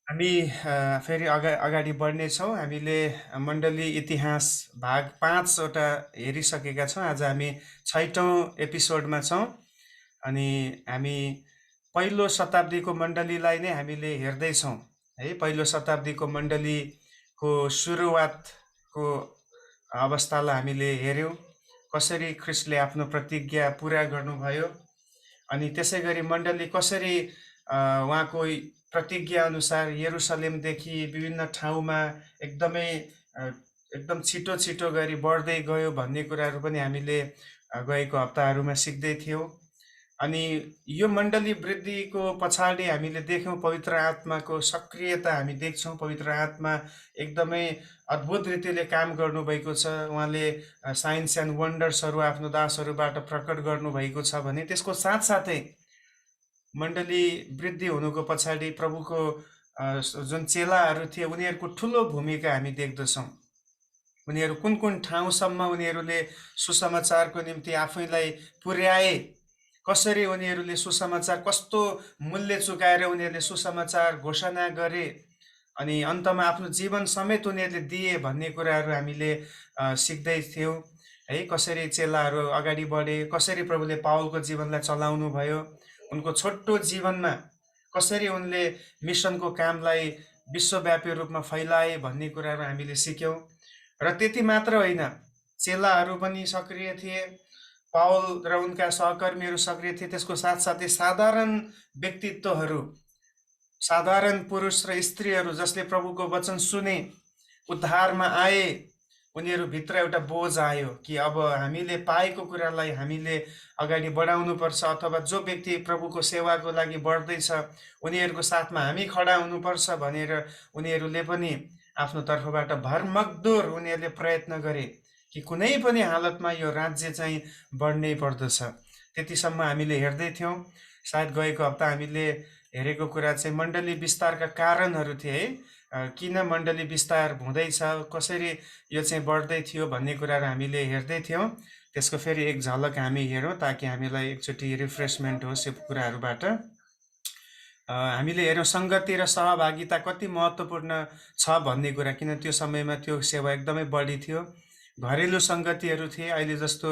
हामी फेरि अगाडि बढ्नेछौँ। हामीले मण्डली इतिहास भाग 5 वटा हेरिसकेका छौँ। आज हामी 6औँ एपिसोडमा छौँ। अनि हामी पहिलो शताब्दीको मण्डलीलाई नै हामीले हेर्दैछौँ है। पहिलो शताब्दीको मण्डलीको सुरुवातको अवस्थालाई हामीले हेऱ्यौँ। कसरी ख्रिस्टले आफ्नो प्रतिज्ञा पुरा गर्नुभयो अनि त्यसै गरी मण्डली कसरी उहाँको प्रतिज्ञा अनुसार यरुसलेमदेखि विभिन्न ठाउँमा एकदमै एकदम छिटो छिटो गरी बढ्दै गयो भन्ने कुराहरू पनि हामीले गएको हप्ताहरूमा सिक्दै थियौँ। अनि यो मण्डली वृद्धिको पछाडि हामीले देख्यौँ पवित्र आत्माको सक्रियता हामी देख्छौँ। पवित्र आत्मा एकदमै अद्भुत रीतिले काम गर्नुभएको छ। उहाँले साइन्स एन्ड वन्डर्सहरू आफ्नो दासहरूबाट प्रकट गर्नुभएको छ भने त्यसको साथसाथै मण्डली वृद्धि हुनुको पछाडि प्रभुको जुन चेलाहरू थिए उनीहरूको ठुलो भूमिका हामी देख्दछौँ। उनीहरू कुन कुन ठाउँसम्म उनीहरूले सुसमाचारको निम्ति आफैलाई पुर्याए, कसरी उनीहरूले सुसमाचार कस्तो मूल्य चुकाएर उनीहरूले सुसमाचार घोषणा गरे अनि अन्तमा आफ्नो जीवन समेत उनीहरूले दिए भन्ने कुराहरू हामीले सिक्दै थियौँ है। कसरी चेलाहरू अगाडि बढे, कसरी प्रभुले पावलको जीवनलाई चलाउनु भयो, उनको छोटो जीवनमा कसरी उनले मिसनको कामलाई विश्वव्यापी रूपमा फैलाए भन्ने कुराहरू हामीले सिक्यौँ। र त्यति मात्र होइन, चेलाहरू पनि सक्रिय थिए, पावल र उनका सहकर्मीहरू सक्रिय थिए। त्यसको साथसाथै साधारण व्यक्तित्वहरू, साधारण पुरुष र स्त्रीहरू जसले प्रभुको वचन सुने, उद्धारमा आए, उनीहरूभित्र एउटा बोझ आयो कि अब हामीले पाएको कुरालाई हामीले अगाडि बढाउनुपर्छ, अथवा जो व्यक्ति प्रभुको सेवाको लागि बढ्दैछ उनीहरूको साथमा हामी खडा हुनुपर्छ भनेर उनीहरूले पनि आफ्नो तर्फबाट भरमग्दुर उनीहरूले प्रयत्न गरे कि कुनै पनि हालतमा यो राज्य चाहिँ बढ्नै पर्दछ। त्यतिसम्म हामीले हेर्दै थियौँ। सायद गएको हप्ता हामीले हेरेको कुरा चाहिँ मण्डली विस्तारका कारणहरू थिए है। किन मण्डली विस्तार हुँदैछ, कसरी यो चाहिँ बढ्दै थियो भन्ने कुराहरू हामीले हेर्दै थियौँ। त्यसको फेरि एक झलक हामी हेरौँ ताकि हामीलाई एकचोटि रिफ्रेसमेन्ट होस् यो कुराहरूबाट। हामीले हेऱ्यौँ सङ्गति र सहभागिता कति महत्त्वपूर्ण छ भन्ने कुरा, किन त्यो समयमा त्यो सेवा एकदमै बढी थियो। घरेलु सङ्गतिहरू थिए, अहिले जस्तो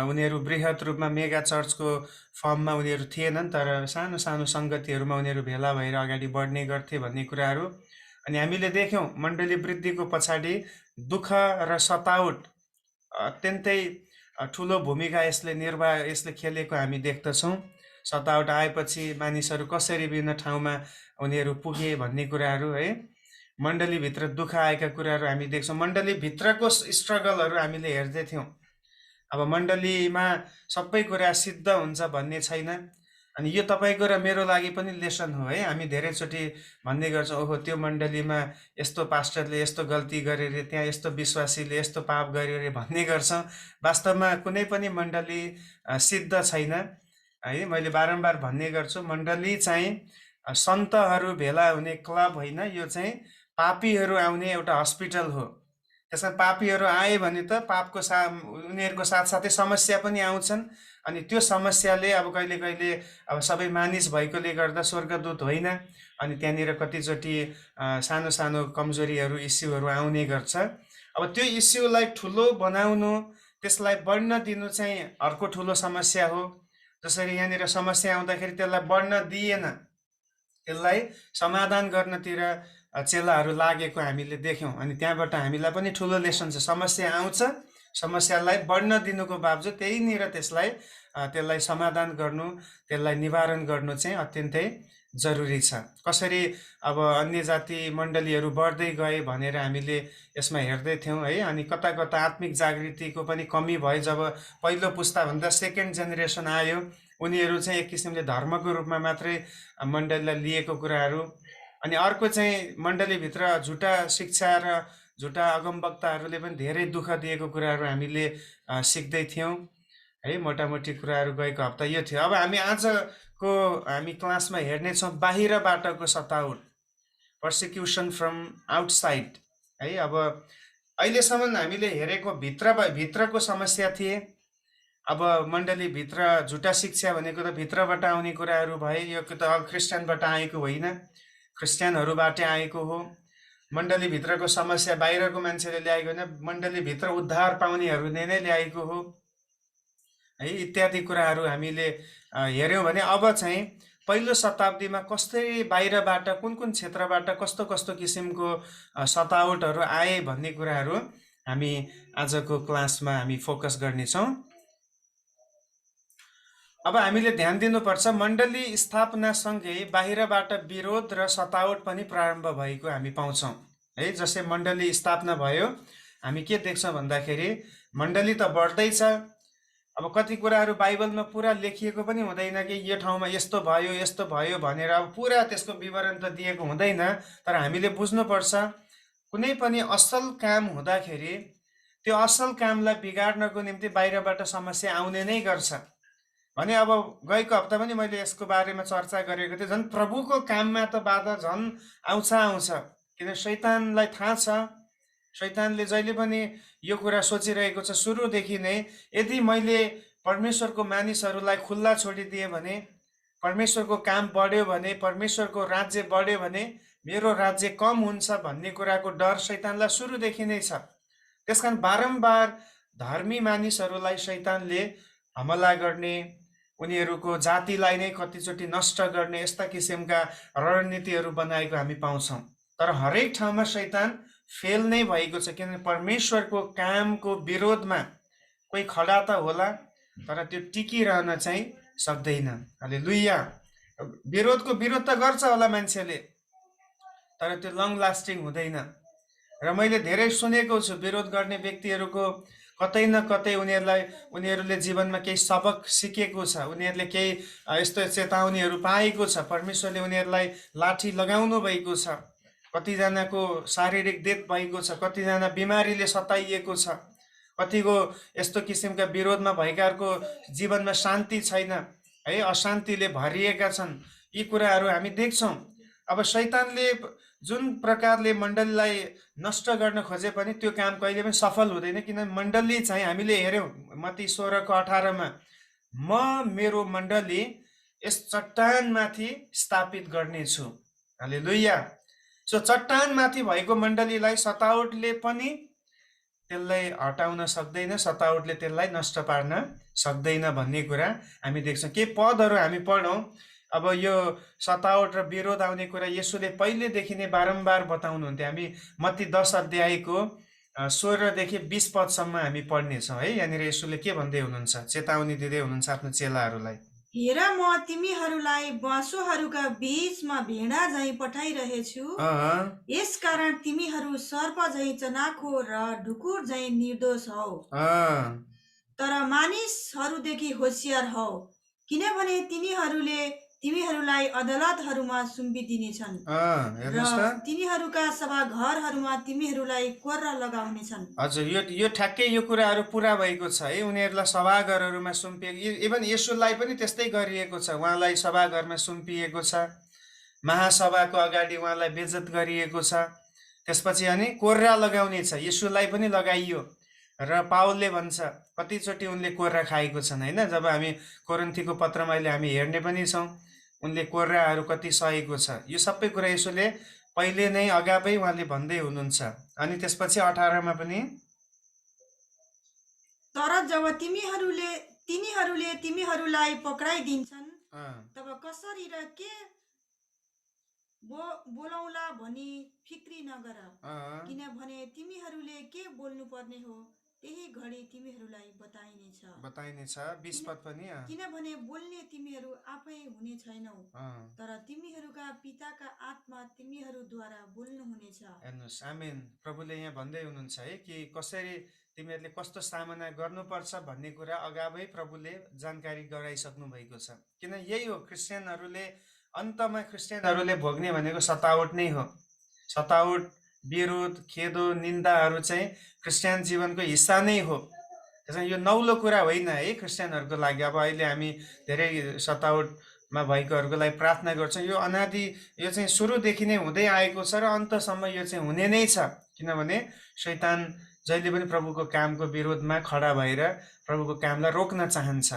उनीहरू बृहत रूपमा मेगा चर्चको फर्ममा उनीहरू थिएनन्, तर सानो सानो सङ्गतिहरूमा उनीहरू भेला भएर अगाडि बढ्ने गर्थे भन्ने कुराहरू। अनि हामीले देख्यौँ मण्डली वृद्धिको पछाडि दुःख र सतावट अत्यन्तै ठुलो भूमिका यसले खेलेको हामी देख्दछौँ। सतावट आएपछि मानिसहरू कसरी विभिन्न ठाउँमा उनीहरू पुगे भन्ने कुराहरू है। मण्डलीभित्र दुःख आएका कुराहरू हामी देख्छौँ। मण्डलीभित्रको स्ट्रगलहरू हामीले हेर्दै थियौँ। अब मण्डलीमा सबै कुरा सिद्ध हुन्छ भन्ने छैन। अनि यो तपाईँको र मेरो लागि पनि लेसन हो है। हामी धेरैचोटि भन्ने गर्छौँ, ओहो त्यो मण्डलीमा यस्तो पास्टरले यस्तो गल्ती गरे रे, त्यहाँ यस्तो विश्वासीले यस्तो पाप गर्यो रे भन्ने गर्छौँ। वास्तवमा कुनै पनि मण्डली सिद्ध छैन है। मैले बारम्बार भन्ने गर्छु, मण्डली चाहिँ सन्तहरू भेला हुने क्लब होइन, यो चाहिँ पापीहरू आउने एउटा हस्पिटल हो। त्यसमा पापीहरू आए भने त पापको उनीहरूको साथसाथै समस्या पनि आउँछन्। अनि त्यो समस्याले अब कहिले कहिले अब सबै मानिस भएकोले गर्दा स्वर्गदूत होइन, अनि त्यहाँनिर कतिचोटि सानो सानो कमजोरीहरू इस्युहरू आउने गर्छ। अब त्यो इस्युलाई ठुलो बनाउनु, त्यसलाई बढ्न दिनु चाहिँ अर्को ठुलो समस्या हो। जसरी यहाँनिर समस्या आउँदाखेरि त्यसलाई बढ्न दिएन, त्यसलाई समाधान गर्नतिर चेलाहरू लागेको हामीले देख्यौँ। अनि त्यहाँबाट हामीलाई पनि ठुलो लेसन छ। समस्या आउँछ, समस्यालाई बढ्न दिनुको बावजुद त्यसलाई समाधान गर्नु, त्यसलाई निवारण गर्नु चाहिँ अत्यन्तै जरुरी छ। कसरी अब अन्य जाति मण्डलीहरू बढ्दै गए भनेर हामीले यसमा हेर्दै थियौँ है। अनि कता कता आत्मिक जागृतिको पनि कमी भयो। जब पहिलो पुस्ताभन्दा सेकेन्ड जेनेरेसन आयो, उनीहरू चाहिँ एक किसिमले धर्मको रूपमा मात्रै मण्डलीलाई लिएको कुराहरू। अनि अर्को चाहिँ मण्डलीभित्र झुटा शिक्षा र झुटा अगमवक्ताहरूले पनि धेरै दुःख दिएको कुराहरू हामीले सिक्दै थियौँ है। मोटामोटी कुराहरू गएको हप्ता यो थियो। अब हामी क्लासमा हेर्नेछौँ बाहिरबाटको सतावट, पर्सिक्युसन फ्रम आउटसाइड है। अब अहिलेसम्म हामीले हेरेको भित्रको समस्या थिए। अब मण्डलीभित्र झुटा शिक्षा भनेको त भित्रबाट आउने कुराहरू भए, यो त क्रिस्चियनबाट आएको होइन। क्रिस्चियनहरूबाट आएको हो। मण्डलीभित्रको समस्या बाहिरको मान्छेले ल्याएको होइन, मण्डलीभित्र उद्धार पाउनेहरूले नै ल्याएको हो है। इत्यादि कुराहरू हामीले हेऱ्यौँ भने अब चाहिँ पहिलो शताब्दीमा कसरी बाहिरबाट कुन कुन क्षेत्रबाट कस्तो कस्तो किसिमको सतावटहरू आए भन्ने कुराहरू हामी आजको क्लासमा हामी फोकस गर्नेछौँ। अब हामीले ध्यान दिनुपर्छ, मण्डली स्थापनासँगै बाहिरबाट विरोध र सतावट पनि प्रारम्भ भएको हामी पाउँछौँ है। जस्तै मण्डली स्थापना भयो, हामी के देख्छौँ भन्दाखेरि मण्डली त बढ्दैछ। अब कति कुराहरू बाइबलमा पुरा लेखिएको पनि हुँदैन कि यो ठाउँमा यस्तो भयो भनेर अब पुरा त्यसको विवरण त दिएको हुँदैन। तर हामीले बुझ्नुपर्छ, कुनै पनि असल काम हुँदाखेरि त्यो असल कामलाई बिगार्नको निम्ति बाहिरबाट समस्या आउने नै गर्छ भने अब गएको हप्ता पनि मैले यसको बारेमा चर्चा गरेको थिएँ। झन् प्रभुको काममा त बाधा झन् आउँछ, किन शैतानलाई थाहा छ, शैतानले जहिले पनि यो कुरा सोचिरहेको छ सुरुदेखि नै, यदि मैले परमेश्वरको मानिसहरूलाई खुल्ला छोडिदिएँ भने, परमेश्वरको काम बढ्यो भने, परमेश्वरको राज्य बढ्यो भने मेरो राज्य कम हुन्छ भन्ने कुराको डर शैतानलाई सुरुदेखि नै छ। त्यसकारण बारम्बार धर्मी मानिसहरूलाई शैतानले हमला गर्ने, उनीहरूको जातिलाई नै कतिचोटि नष्ट गर्ने यस्ता किसिमका रणनीतिहरू बनाएको हामी पाउँछौँ। तर हरेक ठाउँमा शैतान फेल नै भएको छ, किनभने परमेश्वरको कामको विरोधमा कोही खडा त होला तर त्यो टिकिरहन चाहिँ सक्दैन। हालेलुया। विरोध त गर्छ होला मान्छेले, तर त्यो लङ लास्टिङ हुँदैन। र मैले धेरै सुनेको छु विरोध गर्ने व्यक्तिहरूको कतै न कतै उनीहरूले जीवनमा केही सबक सिकेको छ, उनीहरूले केही यस्तो चेतावनीहरू पाएको छ, परमेश्वरले उनीहरूलाई लाठी लगाउनु भएको छ, कतिजनाको शारीरिक डेथ भएको छ, कतिजना बिमारीले सताइएको छ, कतिको यस्तो किसिमका विरोधमा भएकाहरूको जीवनमा शान्ति छैन है, अशान्तिले भरिएका छन्। यी कुराहरू हामी देख्छौँ। अब शैतानले जुन प्रकारले मण्डलीलाई नष्ट गर्न खोजे पनि त्यो काम कहिले पनि सफल हुँदैन, किनभने मण्डली चाहिँ हामीले हेऱ्यौँ मत्ती 16:18मा, म मेरो मण्डली यस चट्टानमाथि स्थापित गर्नेछु। हालेलुया। सो चट्टानमाथि भएको मण्डलीलाई सतावटले पनि त्यसलाई हटाउन सक्दैन, सतावटले त्यसलाई नष्ट पार्न सक्दैन भन्ने कुरा हामी देख्छौँ। के पदहरू हामी पढौँ। अब यो सतावट र विरोध आउने कुरा येशूले पहिलेदेखि नै बारम्बार बताउनुहुन्थ्यो। हामी मत्ती 10 अध्यायको 16देखि 20 पदसम्म हामी पढ्नेछौँ है। यहाँनिर येशूले के भन्दै हुनुहुन्छ, चेतावनी दिँदै हुनुहुन्छ आफ्नो चेलाहरूलाई। हेर, म तिमीहरूलाई बाँसोहरूका बीचमा भेडा झैँ पठाइरहेछु। यसकारण तिमीहरू सर्प झैँ चनाखो र ढुकुर झैँ निर्दोष हौ, तर मानिसहरूदेखि होसियार हौ, किनभने तिमीहरूलाई अदालतहरूमा सुम्पिदिनेछन् र तिनीहरूका सभाघरहरूमा तिमीहरूलाई कोर्रा लगाउनेछन्। हजुर, यो ठ्याक्कै यो कुराहरू पुरा भएको छ है। उनीहरूलाई सभाघरहरूमा सुम्पिएको, इभन येशूलाई पनि त्यस्तै गरिएको छ। उहाँलाई सभाघरमा सुम्पिएको छ, महासभाको अगाडि उहाँलाई बेइज्जत गरिएको छ। त्यसपछि अनि कोर्रा लगाउने छ, येशूलाई पनि लगाइयो। र पावलले भन्छ कतिचोटि उनले कोर्रा खाएको छन् होइन। जब हामी कोरिन्थीको पत्रमा अहिले हामी हेर्ने पनि छौँ, उनले कोर्राहरू कति सहेको छ। यो सबै कुरा यसोले पहिले नै अगावै उहाँले भन्दै हुनुहुन्छ। अनि त्यसपछि 18मा पनि, तर जब तिनीहरूले तिमीहरूलाई पक्राइदिन्छन् तब कसरी र के बोलाउला भनी फिक्री नगर, किनभने तिमीहरूले के बोल्नु पर्ने हो त्यही घडी तिमीहरूलाई बताइनेछ। 20 पद पनि, किनभने बोल्ने तिमीहरू आफै हुने छैनौ, तर तिमीहरूका पिताका आत्मा तिमीहरूद्वारा बोल्नु हुनेछ। हेर्नुहोस्, आमेन। प्रभुले यहाँ भन्दै हुनुहुन्छ है कि कसरी तिमीहरूले कस्तो सामना गर्नुपर्छ भन्ने कुरा अगावै प्रभुले जानकारी गराइसक्नु भएको छ। किन यही हो क्रिस्चियनहरूले अन्तमा क्रिस्चियनहरूले भोग्ने भनेको सतावट नै हो। सतावट, विरोध, खेदो, निन्दाहरू चाहिँ क्रिस्चियन जीवनको हिस्सा नै हो। त्यसैले यो नौलो कुरा होइन है क्रिस्चियनहरूको लागि। अब अहिले हामी धेरै सतावटमा भएकोहरूको लागि प्रार्थना गर्छौँ। यो अनादि, यो चाहिँ सुरुदेखि नै हुँदै आएको छ र अन्तसम्म यो चाहिँ हुने नै छ। किनभने शैतान जहिले पनि प्रभुको कामको विरोधमा खडा भएर प्रभुको कामलाई रोक्न चाहन्छ।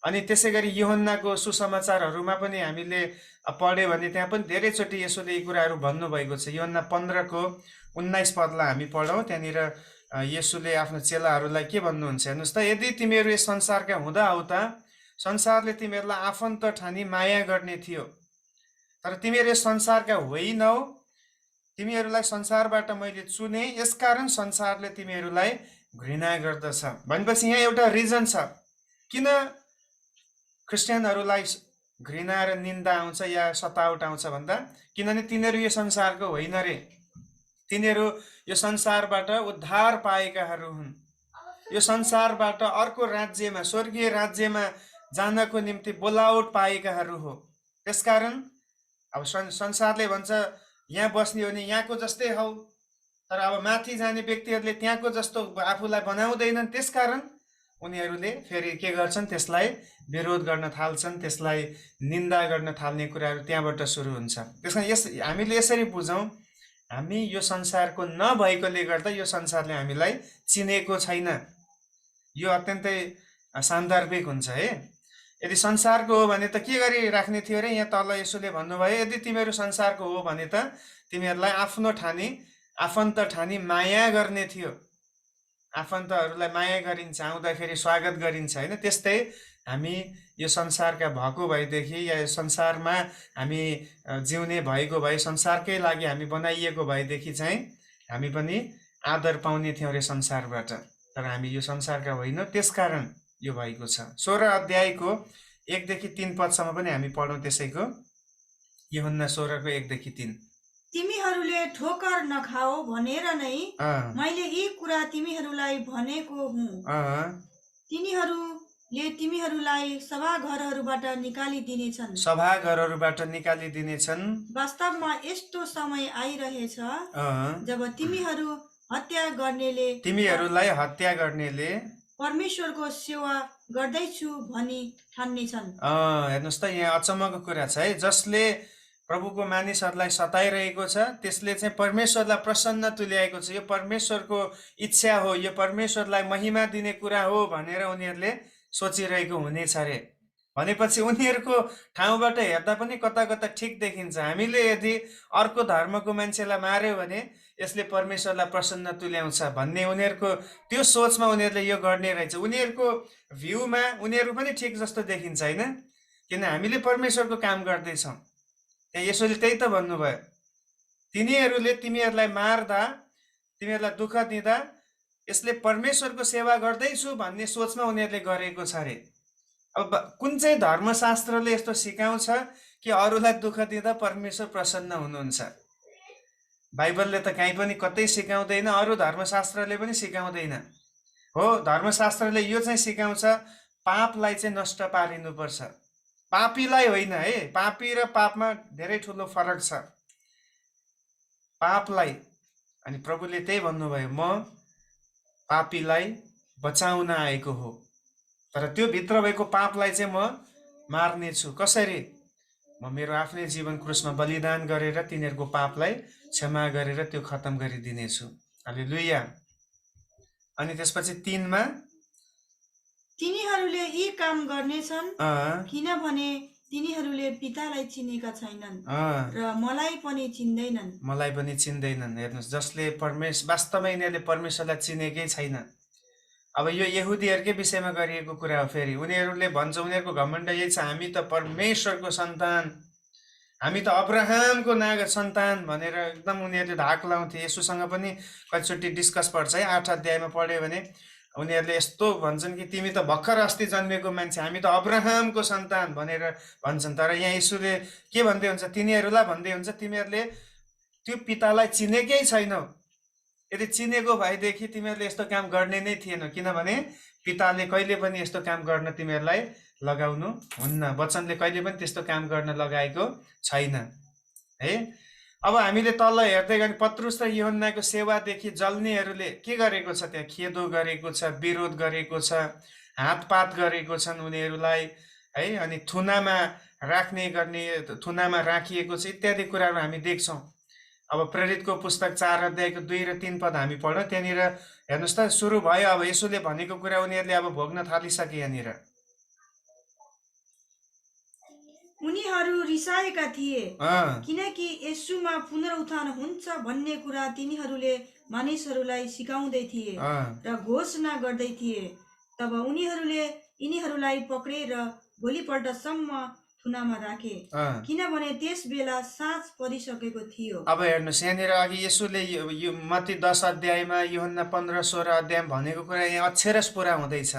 अनि त्यसै गरी यूहन्नाको सुसमाचारहरूमा पनि हामीले पढ्यो भने त्यहाँ पनि धेरैचोटि यसोले यी कुराहरू भन्नुभएको छ। यूहन्ना 15:19 पदलाई हामी पढौँ। त्यहाँनिर येशूले आफ्नो चेलाहरूलाई के भन्नुहुन्छ हेर्नुहोस् त। यदि तिमीहरू यस संसारका हुँदा आउँदा संसारले तिमीहरूलाई आफन्त ठानी माया गर्ने थियो, तर तिमीहरू यस संसारका होइनौ, तिमीहरूलाई संसारबाट मैले चुने, यसकारण संसारले तिमीहरूलाई घृणा गर्दछ। भनेपछि यहाँ एउटा रिजन छ किन क्रिस्चियनहरूलाई घृणा र निन्दा आउँछ या सतावट आउँछ भन्दा, किनभने तिनीहरू यो संसारको होइन रे, तिनीहरू यो संसारबाट उद्धार पाएकाहरू हुन्, यो संसारबाट अर्को राज्यमा, स्वर्गीय राज्यमा जानको निम्ति बोलावट पाएकाहरू हो। त्यसकारण अब संसारले भन्छ यहाँ बस्ने हो भने यहाँको जस्तै हौ, तर अब माथि जाने व्यक्तिहरूले त्यहाँको जस्तो आफूलाई बनाउँदैनन्। त्यसकारण उनीहरूले फेरि के गर्छन्, त्यसलाई विरोध गर्न थाल्छन्, त्यसलाई निन्दा गर्न थाल्ने कुराहरू त्यहाँबाट सुरु हुन्छ। त्यस कारण हामीले यसरी बुझौँ, हामी यो संसारको नभएकोले गर्दा यो संसारले हामीलाई चिनेको छैन। यो अत्यन्तै सान्दर्भिक हुन्छ है। यदि संसारको हो भने त के गरी राख्ने थियो रे? यहाँ तल यसोले भन्नुभयो, यदि तिमीहरू संसारको हो भने त तिमीहरूलाई आफ्नो ठानी, आफन्त ठानी माया गर्ने थियो। आफन्तहरूलाई माया गरिन्छ, आउँदाखेरि स्वागत गरिन्छ होइन। त्यस्तै हामी यो संसारका भएको भएदेखि या यो संसारमा हामी जिउने भएको भए, संसारकै लागि हामी बनाइएको भएदेखि चाहिँ हामी पनि आदर पाउने थियौँ रे संसारबाट, तर हामी यो संसारका होइनौँ, त्यसकारण यो भएको छ। 16 अध्यायको 1देखि 3 पदसम्म पनि हामी पढौँ त्यसैको। यूहन्ना 16को 1देखि 3। तिमीहरूले ठोकर नखाओ भनेर नै मैले यी कुरा तिमीहरूलाई भनेको हुँ। तिनीहरूले तिमीहरूलाई सभाघरहरूबाट निकालिदिनेछन्, सभाघरहरूबाट निकालिदिनेछन्। वास्तवमा यस्तो समय आइरहेछ जब तिमीहरूलाई हत्या गर्नेले परमेश्वरको सेवा गर्दैछु भनी ठान्नेछन्। हेर्नुहोस् त, यहाँ अचम्मको कुरा छ है। जसले प्रभुको मानिसहरूलाई सताइरहेको छ त्यसले चाहिँ परमेश्वरलाई प्रसन्न तुल्याएको छ। यो परमेश्वरको इच्छा हो, यो परमेश्वरलाई महिमा दिने कुरा हो भनेर उनीहरूले सोचिरहेको हुनेछ रे। भनेपछि उनीहरूको ठाउँबाट हेर्दा पनि कता कता ठिक देखिन्छ। हामीले यदि अर्को धर्मको मान्छेलाई मार्यो भने यसले परमेश्वरलाई प्रसन्न तुल्याउँछ भन्ने उनीहरूको त्यो सोचमा उनीहरूले यो गर्ने रहेछ। उनीहरूको भ्यूमा उनीहरू पनि ठिक जस्तो देखिन्छ होइन, किन हामीले परमेश्वरको काम गर्दैछौँ। त्यहाँ यसोले त्यही त भन्नुभयो, तिनीहरूले तिमीहरूलाई मार्दा, तिमीहरूलाई दुःख दिँदा यसले परमेश्वरको सेवा गर्दैछु भन्ने सोचमा उनीहरूले गरेको छ अरे। अब कुन चाहिँ धर्मशास्त्रले यस्तो सिकाउँछ कि अरूलाई दुःख दिँदा परमेश्वर प्रसन्न हुनुहुन्छ? बाइबलले त कहीँ पनि कतै सिकाउँदैन, अरू धर्मशास्त्रले पनि सिकाउँदैन हो। धर्मशास्त्रले यो चाहिँ सिकाउँछ, पापलाई चाहिँ नष्ट पारिनुपर्छ, पापीलाई होइन है। पापी र पापमा धेरै ठुलो फरक छ, पापलाई। अनि प्रभुले त्यही भन्नुभयो, म पापीलाई बचाउन आएको हो, तर त्यो भित्र भएको पापलाई चाहिँ म मार्नेछु। कसरी? म मेरो आफ्नै जीवन क्रुसमा बलिदान गरेर तिनीहरूको पापलाई क्षमा गरेर त्यो खत्तम गरिदिनेछु। हालेलुया। अनि त्यसपछि 3मा तिनीहरूले यी काम गर्नेछन् किनभने तिनीहरूले पितालाई चिनेका छैनन् र मलाई पनि चिन्दैनन्। हेर्नुहोस्, जसले वास्तवमा यिनीहरूले परमेश्वरलाई चिनेकै छैन। अब यो यहुदीहरूकै विषयमा गरिएको कुरा हो। फेरि उनीहरूले भन्छ, उनीहरूको घमण्ड यही छ, हामी त परमेश्वरको सन्तान, हामी त अब्राहमको सन्तान भनेर एकदम उनीहरूले धाक लाउँथे। यसुसँग पनि कतिचोटि डिस्कस पर्छ है। 8 अध्यायमा पढ्यो भने उनीहरूले यस्तो भन्छन् कि तिमी त भर्खर अस्ति जन्मेको मान्छे, हामी त अब्राहमको सन्तान भनेर भन्छन्। तर यहाँ यसुले के भन्दै हुन्छ, तिनीहरूलाई भन्दै हुन्छ, तिमीहरूले त्यो पितालाई चिनेकै छैनौ। यदि चिनेको भएदेखि तिमीहरूले यस्तो काम गर्ने नै थिएनौ, किनभने पिताले कहिले पनि यस्तो काम गर्न तिमीहरूलाई लगाउनु हुन्न। वचनले कहिले पनि त्यस्तो काम गर्न लगाएको छैन है। अब हामीले तल हेर्दै गए पत्रुस र यूहन्नाको सेवादेखि जल्नेहरूले के गरेको छ? त्यहाँ खेदो गरेको छ, विरोध गरेको छ, हातपात गरेको छन् उनीहरूलाई है। अनि थुनामा राखिएको छ इत्यादि कुराहरू हामी देख्छौँ। अब प्रेरितको पुस्तक 4 अध्यायको 2 र 3 पद हामी पढौँ। त्यहाँनिर हेर्नुहोस् त, सुरु भयो। अब यसोले भनेको कुरा उनीहरूले अब भोग्न थालिसके। यहाँनिर उनीहरू रिसाएका थिए अँ, किनकि येशूमा पुनरुत्थान हुन्छ भन्ने कुरा तिनीहरूले मानिसहरूलाई सिकाउँदै थिए अँ, र घोषणा गर्दै थिए। तब उनीहरूले यिनीहरूलाई पक्रेर भोलिपल्टसम्म थुनामा राखे अँ। किनभने त्यस बेला साँझ परिसकेको थियो। अब हेर्नुहोस्, यहाँनिर अघि यसुले यो मत्ती 10 अध्यायमा, यूहन्ना 15-16 अध्यायमा भनेको कुरा यहाँ अक्षरश पुरा हुँदैछ।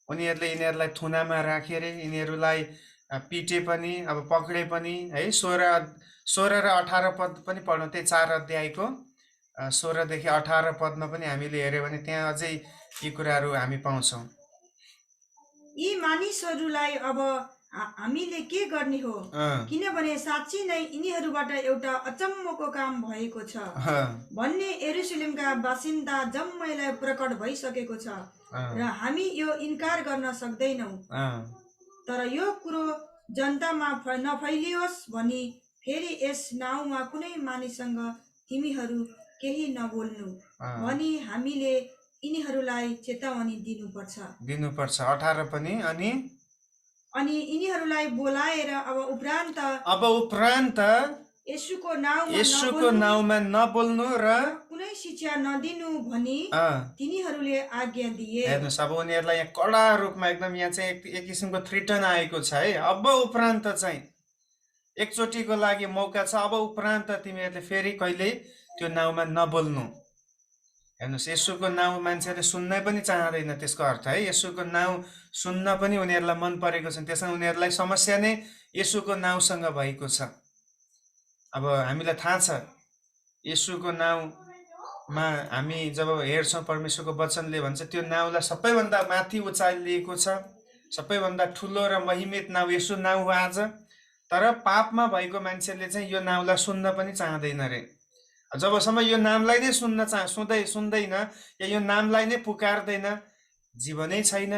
यिनीहरूलाई थुनामा राखे रे, यिनीहरूलाई पिटे पनि, अब पक्रे पनि है। 16 र 18 पद पनि पढ्नु, त्यही 4 अध्यायको 16 देखि 18 पदमा पनि हामीले हेऱ्यौँ भने त्यहाँ अझै यी कुराहरू हामी पाउँछौँ। यी मानिसहरूलाई अब हामीले के गर्ने हो, अँ, किनभने साँच्ची नै यिनीहरूबाट एउटा अचम्मको काम भएको छ अँ, भन्ने यरुशलेमका बासिन्दा जम्मैलाई प्रकट भइसकेको छ अँ, र हामी यो इन्कार गर्न सक्दैनौँ। अँ, तर यो कुरो जनतामा नफैलियोस् भनी फेरि यस नाउँमा कुनै मानिससँग तिमीहरू केही नबोल्नु अँ। भनी हामीले यिनीहरूलाई चेतावनी दिनुपर्छ। 18 पनि। अनि यिनीहरूलाई बोलाएर अब उपरान्त येशूको नाउँमा येशूको नाउँमा नबोल्नु र कुनै शिक्षा नदिनु भनी अँ, तिनीहरूले आज्ञा दिए। हेर्नुहोस्, अब उनीहरूलाई यहाँ कडा रूपमा एकदम यहाँ चाहिँ एक किसिमको थ्रिटन आएको छ है। अब उपरान्त चाहिँ एकचोटिको लागि मौका छ, अब उपरान्त तिमीहरूले फेरि कहिल्यै त्यो नाउँमा नबोल्नु। हेर्नुहोस्, येशूको नाउँ मान्छेले सुन्नै पनि चाहँदैन, त्यसको अर्थ है। येशूको नाउँ सुन्न पनि उनीहरूलाई मन परेको छैन। त्यसमा उनीहरूलाई समस्या नै येशूको नाउँसँग भएको छ। अब हामीलाई थाहा छ, येशूको नाउँमा हामी जब हेर्छौँ, परमेश्वरको वचनले भन्छ त्यो नाउँलाई सबैभन्दा माथि उचालिएको छ, सबैभन्दा ठुलो र महिमित नाउँ येशू नाउँ हो आज। तर पापमा भएको मान्छेले चाहिँ यो नाउँलाई सुन्न पनि चाहँदैन रे। जबसम्म यो नामलाई नै सुन्दैन या यो नामलाई नै पुकार्दैन, जीवनै छैन।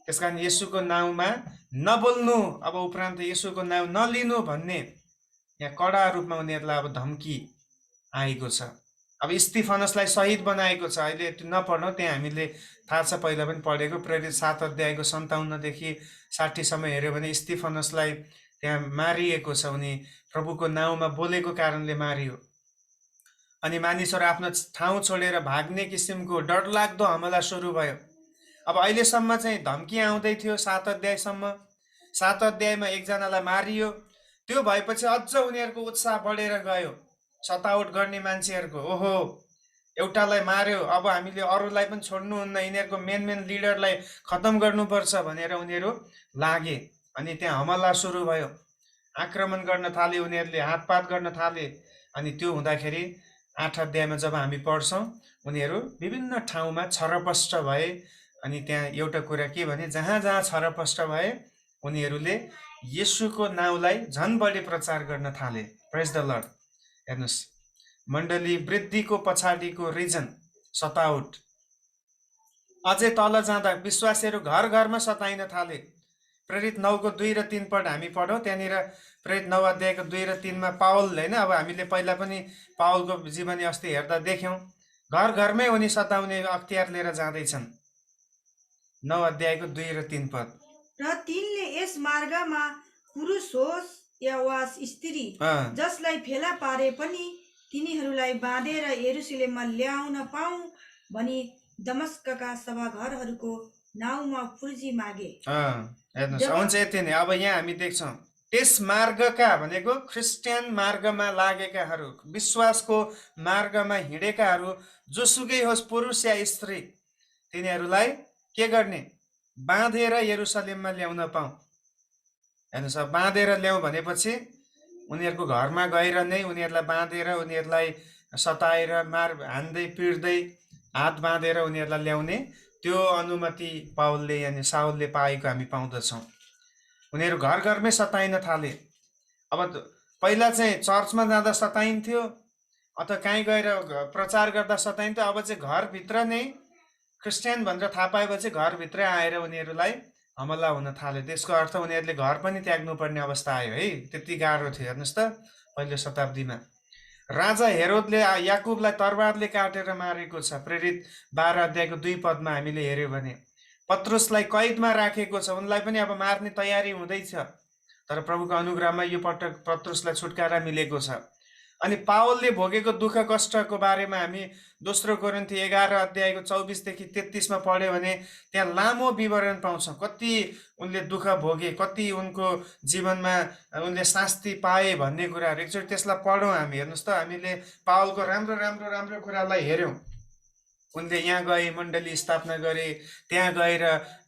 त्यसकारण येशूको नाउँमा नबोल्नु, अब उपरान्त येशूको नाउँ नलिनु भन्ने यहाँ कडा रूपमा उनीहरूलाई अब धम्की आएको छ। अब स्तिफनसलाई शहीद बनाएको छ। अहिले त्यो नपढ्नु, त्यहाँ हामीले थाहा छ, पहिला पनि पढेको, प्रेरित 7 अध्यायको 57 देखि 60 सम्म हेऱ्यो भने स्तिफनसलाई त्यहाँ मारिएको छ। उनी प्रभुको नाउँमा बोलेको कारणले मारियो। अनि मानिसहरू आफ्नो ठाउँ छोडेर भाग्ने किसिमको डरलाग्दो हमला सुरु भयो। अब अहिलेसम्म चाहिँ धम्की आउँदै थियो 7 अध्यायसम्म। 7 अध्यायमा एकजनालाई मारियो, त्यो भएपछि अझ उनीहरूको उत्साह बढेर गयो। सतावट गर्ने मान्छेहरूको, ओहो एउटालाई मार्यो, अब हामीले अरूलाई पनि छोड्नुहुन्न, यिनीहरूको मेन लिडरलाई खतम गर्नुपर्छ भनेर उनीहरू लागे। अनि त्यहाँ हमला सुरु भयो, आक्रमण गर्न थाले, उनीहरूले हातपात गर्न थाले। अनि त्यो हुँदाखेरि 8 अध्यायमा जब हामी पढ्छौँ, उनीहरू विभिन्न ठाउँमा छरपष्ट भए। अनि त्यहाँ एउटा कुरा के भने, जहाँ जहाँ छरपष्ट भए उनीहरूले येशूको नाउँलाई झन् बढी प्रचार गर्न थाले। प्रेज द लर्ड। हेर्नुहोस्, मण्डली वृद्धिको पछाडिको रिजन सतावट। अझै तल जाँदा विश्वासीहरू घर घरमा सताइन थाले। प्रेरित 9को 2 र 3 पद हामी पढौँ। त्यहाँनिर प्रेरित 9 अध्यायको 2 र 3मा पावल, होइन, अब हामीले पहिला पनि पावलको जीवनी अस्ति हेर्दा देख्यौँ, घर घरमै उनी सताउने अख्तियार लिएर जाँदैछन्। 9 अध्यायको 2 र 3 पद। र तिनले यस मार्गमा पुरुष होस् या वा स्त्री जसलाई फेला पारे पनि तिनीहरूलाई बाँधेर यरुशलेममा ल्याउन पाऊँ भनी दमस्कका सभाघरहरूको नाउँमा पुर्जी मागे। हेर्नुहोस्, हुन्छ यति नै। अब यहाँ हामी देख्छौँ त्यस मार्गका भनेको क्रिस्चियन मार्गमा लागेकाहरू, विश्वासको मार्गमा हिँडेकाहरू, जोसुकै होस्, पुरुष या स्त्री, तिनीहरूलाई के गर्ने? बाँधेर यरुशलेममा ल्याउन पाऊँ। हेर्नुहोस्, अब बाँधेर ल्याउँ भनेपछि उनीहरूको घरमा गएर नै उनीहरूलाई बाँधेर, उनीहरूलाई सताएर, हान्दै पिट्दै, हात बाँधेर उनीहरूलाई ल्याउने त्यो अनुमति पावलले यानि साउलले पाएको हामी पाउँदछौँ। उनीहरू घर घरमै सताइन थाले। अब पहिला चाहिँ चर्चमा जाँदा सताइन्थ्यो अथवा कहीँ गएर प्रचार गर्दा सताइन्थ्यो। अब चाहिँ घरभित्र नै क्रिस्चियन भनेर थाहा पाएपछि घरभित्रै आएर उनीहरूलाई हमला हुन थाल्यो। त्यसको अर्थ उनीहरूले घर पनि त्याग्नुपर्ने अवस्था आयो है। त्यति गाह्रो थियो। हेर्नुहोस् त, पहिलो शताब्दीमा राजा हेरोदले याकुबलाई तरवारले काटेर मारेको छ। प्रेरित 12 अध्यायको 2 पदमा हामीले हेऱ्यौँ भने पत्रुसलाई कैदमा राखेको छ, उनलाई पनि अब मार्ने तयारी हुँदैछ। तर प्रभुको अनुग्रहमा यो पटक पत्रुसलाई छुटकारा मिलेको छ। अनि पावलले भोगेको दुःख कष्टको बारेमा हामी दोस्रो कोरिन्थी 11 अध्यायको 24 देखि 33 मा पढ्यो भने त्यहाँ लामो विवरण पाउँछौँ। कति उनले दुःख भोगे, कति उनको जीवनमा उनले शास्ति पाए भन्ने कुराहरू एकचोटि त्यसलाई पढौँ हामी। हेर्नुहोस् त, हामीले पावलको राम्रो राम्रो राम्रो कुरालाई हेऱ्यौँ। उनले यहाँ गए, मण्डली स्थापना गरे, त्यहाँ गएर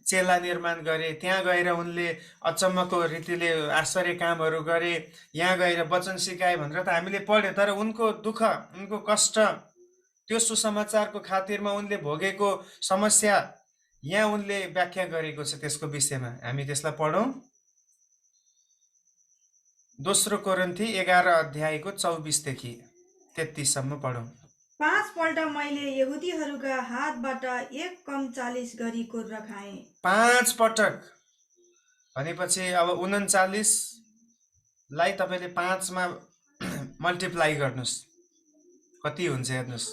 चेला निर्माण गरे, त्यहाँ गएर उनले अचम्मको रीतिले आश्चर्य कामहरू गरे, यहाँ गएर वचन सिकाए भनेर त हामीले पढ्यौँ। तर उनको दुःख, उनको कष्ट, त्यो सुसमाचारको खातिरमा उनले भोगेको समस्या यहाँ उनले व्याख्या गरेको छ। त्यसको विषयमा हामी त्यसलाई पढौँ। दोस्रो कोरिन्थी 11 अध्यायको 24 देखि 33 सम्म पढौँ। 5 पल्ट मैले यहुदीहरूका हातबाट 1 कम 40 गरी कोर्रा खाएँ। 5 पटक भनेपछि अब 39 लाई तपाईले 5 मा मल्टिप्लाई गर्नुस्, कति हुन्छ हेर्नुस्।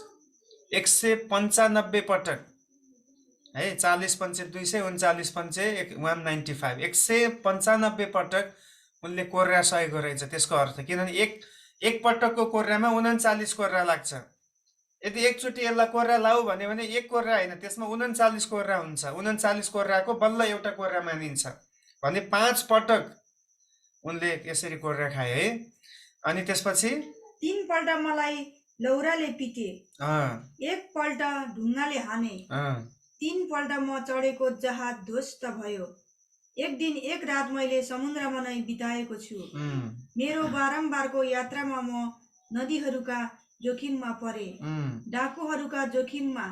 195 पटक है। 40 पंचे 200, 39 पंचे 195, 195 पटक उनले कोर्रा सहेको रहेछ। त्यसको अर्थ किनभने एक पटकको कोर्रामा 39 कोर्रा लाग्छ। यदि एकचोटि यसलाई कोर्रा लाऊ भने एक कोर्रा होइन, त्यसमा 39 कोर्रा हुन्छ। 39 कोर्राको बल्ल एउटा कोर्रा मानिन्छ भने 5 पटक उनले यसरी कोर्रा खाए है। अनि त्यसपछि 3 पल्ट मलाई लौराले पिटे, 1 पल्ट ढुङ्गाले हाने, 3 पल्ट म चढेको जहाज ध्वस्त भयो। एक दिन एक रात मैले समुद्रमा नै बिताएको छु। मेरो बारम्बारको यात्रामा म नदीहरूका जोखिममा परे, डाकुहरूका जोखिममा,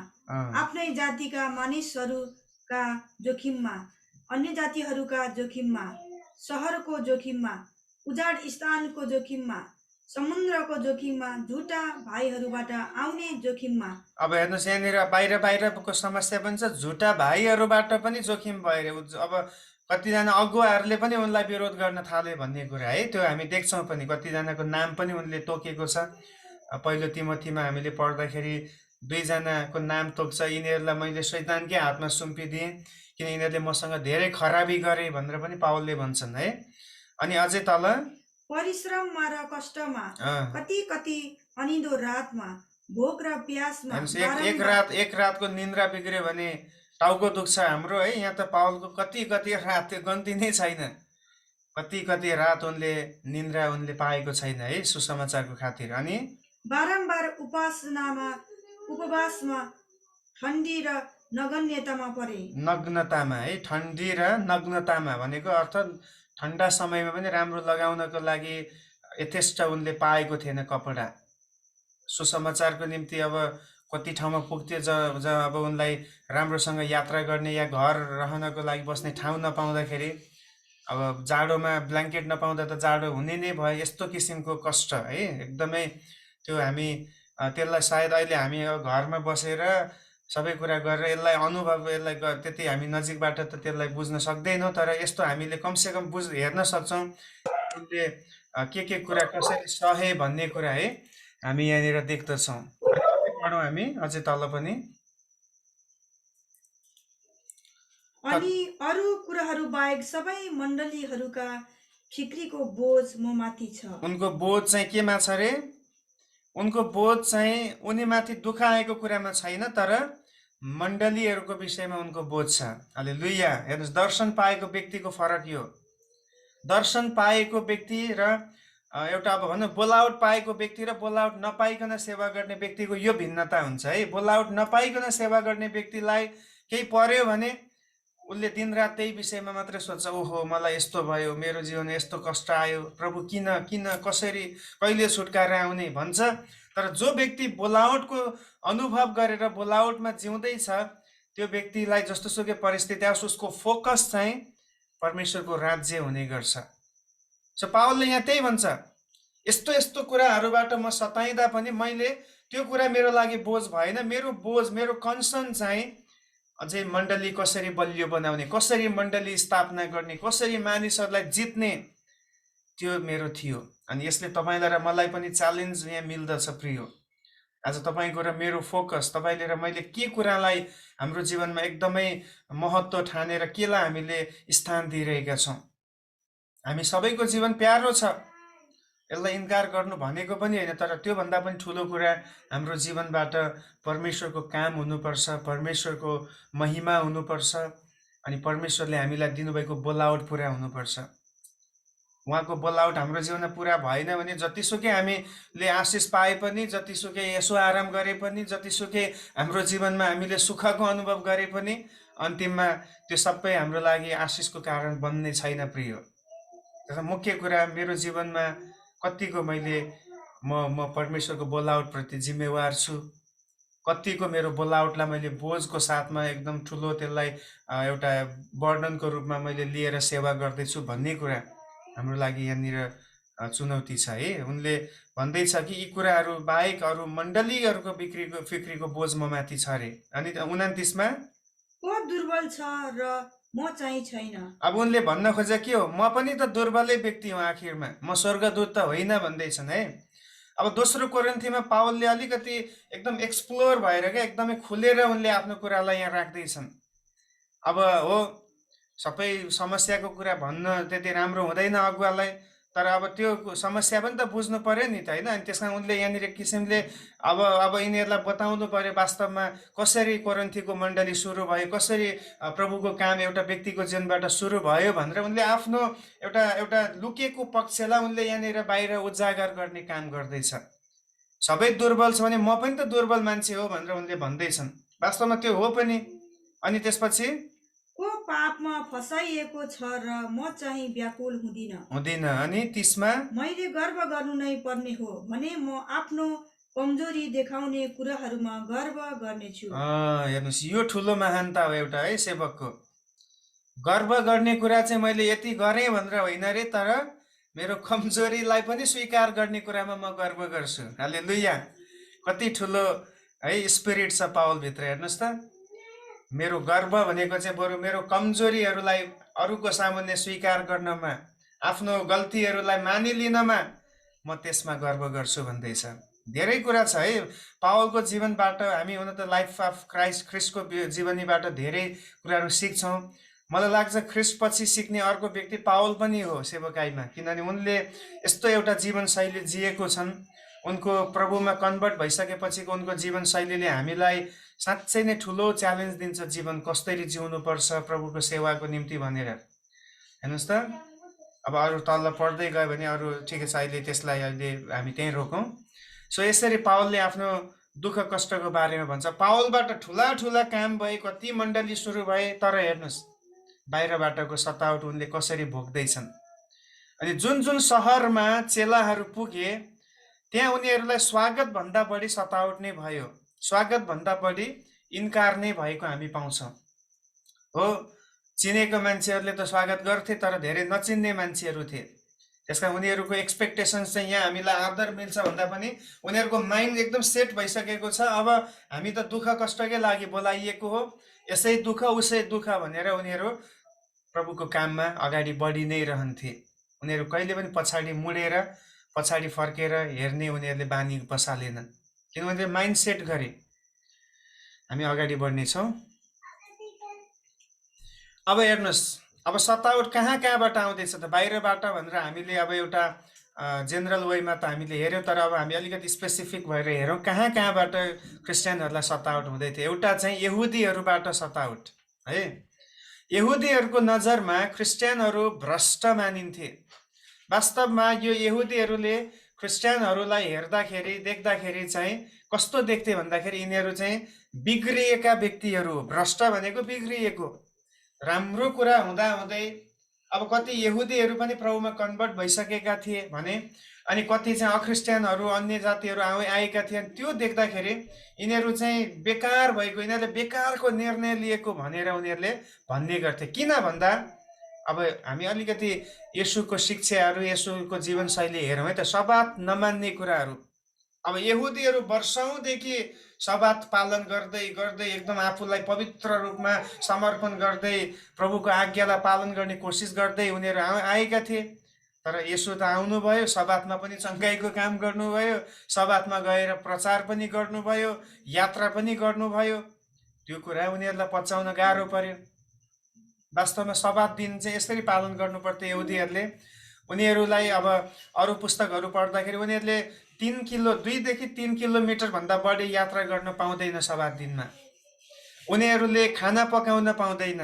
आफ्नै जातिका मानिसहरूका जोखिममा, अन्य जातिहरूका जोखिममा, सहरको जोखिममा, उजाड स्थानको जोखिममा, समुद्रको जोखिममा, झुटा भाइहरूबाट आउने जोखिममा। अब हेर्नुहोस्, यहाँनिर बाहिर बाहिरको समस्या पनि छ, झुटा भाइहरूबाट पनि जोखिम भयो। अब कतिजना अगुवाहरूले पनि उनलाई विरोध गर्न थाले भन्ने कुरा है, त्यो हामी देख्छौँ पनि। कतिजनाको नाम पनि उनले तोकेको छ। पहिलो तिमोथीमा हामीले पढ्दाखेरि 2 जनाको नाम तोक्छ। यिनीहरूलाई मैले शैतानकै हातमा सुम्पिदिएँ किन यिनीहरूले मसँग धेरै खराबी गरे भनेर पनि पावलले भन्छन् है। अनि अझै तल परिश्रममा र कष्टमा, कति कति अनिदो रातमा, भोक र प्यासमा, एक रातको निन्द्रा बिग्रियो भने टाउको दुख्छ हाम्रो है। यहाँ त पावलको कति कति रात, त्यो गन्ती नै छैन। कति कति रात उनले निन्द्रा उनले पाएको छैन है सुसमाचारको खातिर। अनि बारम्बार उपवासमा, ठण्डी र नगन्यतामा परे। नग्नतामा है, ठण्डी र नग्नतामा भनेको अर्थ ठन्डा समयमा पनि राम्रो लगाउनको लागि यथेष्ट उनले पाएको थिएन कपडा। सुसमाचारको निम्ति अब कति ठाउँमा पुग्थ्यो जब अब उनलाई राम्रोसँग यात्रा गर्ने या घर रहनको लागि बस्ने ठाउँ नपाउँदाखेरि, अब जाडोमा ब्ल्याङ्केट नपाउँदा त जाडो हुने नै भयो। यस्तो किसिमको कष्ट है, एकदमै त्यो हामी त्यसलाई सायद अहिले हामी घरमा बसेर सबै कुरा गरेर यसलाई अनुभव, यसलाई त्यति हामी नजिकबाट त त्यसलाई बुझ्न सक्दैनौँ। तर यस्तो हामीले कमसेकम हेर्न सक्छौँ उनले के कुरा कसरी सहे भन्ने कुरा है हामी यहाँनिर देख्दछौँ। पढौँ हामी अझै तल पनि। अनि अरू कुराहरू बाहेक सबै मण्डलीहरूका फिक्रीको बोझ म माथि छ। उनको बोझ चाहिँ केमा छ रे? उनको बोझ चाहिँ उनीमाथि दुःख आएको कुरामा छैन, तर मण्डलीहरूको विषयमा उनको बोझ छ। हालेलुया। हेर्नुहोस्, दर्शन पाएको व्यक्तिको फरक यो। दर्शन पाएको व्यक्ति र एउटा अब भनौँ बोलावट पाएको व्यक्ति र बोलावट नपाइकन सेवा गर्ने व्यक्तिको यो भिन्नता हुन्छ है। बोलावट नपाइकन सेवा गर्ने व्यक्तिलाई केही पर्यो भने उसले दिनरात त्यही विषयमा मात्रै सोध्छ, ओहो मलाई यस्तो भयो, मेरो जीवनमा यस्तो कष्ट आयो, प्रभु किन किन कसरी कहिले छुटकारा आउने भन्छ। तर जो व्यक्ति बोलावटको अनुभव गरेर बोलावटमा जिउँदैछ त्यो व्यक्तिलाई जस्तोसुकै परिस्थिति आओस् उसको फोकस चाहिँ परमेश्वरको राज्य हुने गर्छ। सो पावलले यहाँ त्यही भन्छ, यस्तो यस्तो कुराहरूबाट म सताइँदा पनि मैले त्यो कुरा मेरो लागि बोझ भएन। मेरो बोझ, मेरो कन्सर्न चाहिँ अझै मण्डली कसरी बलियो बनाउने, कसरी मण्डली स्थापना गर्ने, कसरी मानिसहरूलाई जित्ने, त्यो मेरो थियो। अनि यसले तपाईँलाई र मलाई पनि च्यालेन्ज यहाँ मिल्दछ प्रियो। आज तपाईँको र मेरो फोकस, तपाईँले र मैले के कुरालाई हाम्रो जीवनमा एकदमै महत्त्व ठानेर केलाई हामीले स्थान दिइरहेका छौँ। हामी सबैको जीवन प्यारो छ, यसलाई इन्कार गर्नु भनेको पनि होइन, तर त्योभन्दा पनि ठुलो कुरा हाम्रो जीवनबाट परमेश्वरको काम हुनुपर्छ, परमेश्वरको महिमा हुनुपर्छ, अनि परमेश्वरले हामीलाई दिनुभएको बोलावट पुरा हुनुपर्छ। उहाँको बोलावट हाम्रो जीवनमा पुरा भएन भने जतिसुकै हामीले आशिष पाए पनि, जतिसुकै यसो आराम गरे पनि, जतिसुकै हाम्रो जीवनमा हामीले सुखको अनुभव गरे पनि अन्तिममा त्यो सबै हाम्रो लागि आशिषको कारण बन्ने छैन प्रिय। त्यसमा मुख्य कुरा मेरो जीवनमा कतिको मैले म परमेश्वरको बोलावटप्रति जिम्मेवार छु, कतिको मेरो बोलावटलाई मैले बोझको साथमा एकदम ठुलो त्यसलाई एउटा वर्णनको रूपमा मैले लिएर सेवा गर्दैछु भन्ने कुरा हाम्रो लागि यहाँनिर चुनौती छ है। उनले भन्दैछ कि यी कुराहरू बाहेक अरू मण्डलीहरूको फिक्रीको बोझ म माथि छ अरे। अनि 29मा को दुर्बल छ र म चाहिँ छैन। अब उनले भन्न खोजे के हो, म पनि त दुर्बलै व्यक्ति हुँ, आखिरमा म स्वर्गदूत त होइन भन्दैछन् है। अब दोस्रो कोरिन्थीमा पावलले अलिकति एकदम एक्सप्लोर भएर क्या एकदमै खुलेर उनले आफ्नो कुरालाई यहाँ राख्दैछन्। अब हो सबै समस्याको कुरा भन्न त्यति राम्रो हुँदैन अगुवालाई, तर अब त्यो समस्या पनि त बुझ्नु पर्यो नि त होइन। अनि त्यसमा उनले यहाँनिर किसिमले अब यिनीहरूलाई बताउनु पर्यो वास्तवमा कसरी कोरिन्थीको मण्डली सुरु भयो, कसरी प्रभुको काम एउटा व्यक्तिको जीवनबाट सुरु भयो भनेर उनले आफ्नो एउटा लुकेको पक्षलाई उनले यहाँनिर बाहिर उजागर गर्ने काम गर्दैछ। सबै दुर्बल छ भने म पनि त दुर्बल मान्छे हो भनेर उनले भन्दैछन्, वास्तवमा त्यो हो पनि। अनि त्यसपछि को पापमा फसाइएको छ र म चाहिँ व्याकुल हुँदिन। अनि 30मा मैले गर्व गर्नु नै पर्ने हो भने म आफ्नो कमजोरी देखाउने कुराहरूमा गर्व गर्नेछु। हेर्नुहोस्, यो ठुलो महानता हो एउटा है सेवकको। गर्व गर्ने कुरा चाहिँ मैले यति गरेँ भनेर होइन रे, तर मेरो कमजोरीलाई पनि स्वीकार गर्ने कुरामा म गर्व गर्छु। हालेलुया। कति ठुलो है स्पिरिट छ पावलभित्र। हेर्नुहोस् त, मेरो गर्व भनेको चाहिँ बरु मेरो कमजोरीहरूलाई अरूको सामुन्ने स्वीकार गर्नमा, आफ्नो गल्तीहरूलाई मानिलिनमा म त्यसमा गर्व गर्छु भन्दैछ। धेरै कुरा छ है पावलको जीवनबाट। हामी हुन त लाइफ अफ ख्रिस्टको जीवनीबाट धेरै कुराहरू सिक्छौँ। मलाई लाग्छ ख्रिस्टपछि सिक्ने अर्को व्यक्ति पावल पनि हो सेवकाईमा, किनभने उनले यस्तो एउटा जीवनशैली जिएको छन्। उनको प्रभुमा कन्भर्ट भइसकेपछिको उनको जीवनशैलीले हामीलाई साँच्चै नै ठुलो च्यालेन्ज दिन्छ, जीवन कसरी जिउनुपर्छ प्रभुको सेवाको निम्ति भनेर। हेर्नुहोस् त, अब अरू तल पढ्दै गयो भने अरू ठिकै छ, अहिले त्यसलाई अहिले हामी त्यहीँ रोकौँ। सो यसरी पावलले आफ्नो दुःख कष्टको बारेमा भन्छ। पावलबाट ठुला ठुला काम भए, कति मण्डली सुरु भए, तर हेर्नुहोस् बाहिरबाटको सतावट उनले कसरी भोग्दैछन्। अनि जुन जुन सहरमा चेलाहरू पुगे त्यहाँ उनीहरूलाई स्वागत भन्दा बढी सतावट नै भयो, स्वागत भन्दा बढी इन्कार नै भएको हामी पाउँछौँ। हो, चिनेको मान्छेहरूले त स्वागत गर्थे, तर धेरै नचिन्ने मान्छेहरू थिए। त्यसका उनीहरूको एक्सपेक्टेसन्स चाहिँ यहाँ हामीलाई आदर मिल्छ भन्दा पनि उनीहरूको माइन्ड एकदम सेट भइसकेको छ। अब हामी त दुःख कष्टकै लागि बोलाइएको हो, यसै दुःख उसै दुःख भनेर उनीहरू प्रभुको काममा अगाडि बढी नै रहन्थे। उनीहरू कहिले पनि पछाडि मुडेर पछाडि फर्केर हेर्ने उनीहरूले बानी बसालेनन्, किन उनीहरूले माइन्ड सेट गरे हामी अगाडि बढ्नेछौँ। अब हेर्नुहोस्, अब सतावट कहाँबाट आउँदैछ त? बाहिरबाट भनेर हामीले अब एउटा जेनरल वेमा त हामीले हेऱ्यौँ, तर अब हामी अलिकति स्पेसिफिक भएर हेरौँ कहाँबाट क्रिस्चियनहरूलाई सतावट हुँदै थियो। एउटा चाहिँ यहुदीहरूबाट सतावट है। यहुदीहरूको नजरमा क्रिस्चियनहरू भ्रष्ट मानिन्थे। वास्तवमा यो यहुदीहरूले क्रिस्चियनहरूलाई हेर्दाखेरि देख्दाखेरि चाहिँ कस्तो देख्थे भन्दाखेरि यिनीहरू चाहिँ बिग्रिएका व्यक्तिहरू। भ्रष्ट भनेको बिग्रिएको। राम्रो कुरा हुँदा हुँदै अब कति यहुदीहरू पनि प्रभुमा कन्भर्ट भइसकेका थिए भने, अनि कति चाहिँ अक्रिस्चियनहरू अन्य जातिहरू आएका थिए। त्यो देख्दाखेरि यिनीहरू चाहिँ बेकार भएको, यिनीहरूले बेकारको निर्णय लिएको भनेर उनीहरूले भन्ने गर्थे। किन भन्दा अब हामी अलिकति येशूको शिक्षाहरू, येशूको जीवनशैली हेरौँ है त। सबात नमान्ने कुराहरू, अब यहुदीहरू वर्षौँदेखि सबात पालन गर्दै गर्दै एकदम आफूलाई पवित्र रूपमा समर्पण गर्दै प्रभुको आज्ञालाई पालन गर्ने कोसिस गर्दै उनीहरू आएका थिए। तर येशू त आउनुभयो, सबातमा पनि चङ्गाइको काम गर्नुभयो, सबातमा गएर प्रचार पनि गर्नुभयो, यात्रा पनि गर्नुभयो। त्यो कुरा उनीहरूलाई पचाउन गाह्रो पर्यो। वास्तवमा सबात दिन चाहिँ यसरी पालन गर्नुपर्थ्यो यहुदीहरूले। उनीहरूलाई अब अरू पुस्तकहरू पढ्दाखेरि उनीहरूले 2 देखि 3 किलोमिटर भन्दा बढी यात्रा गर्न पाउँदैन सब्बात दिनमा। उनीहरूले खाना पकाउन पाउँदैन।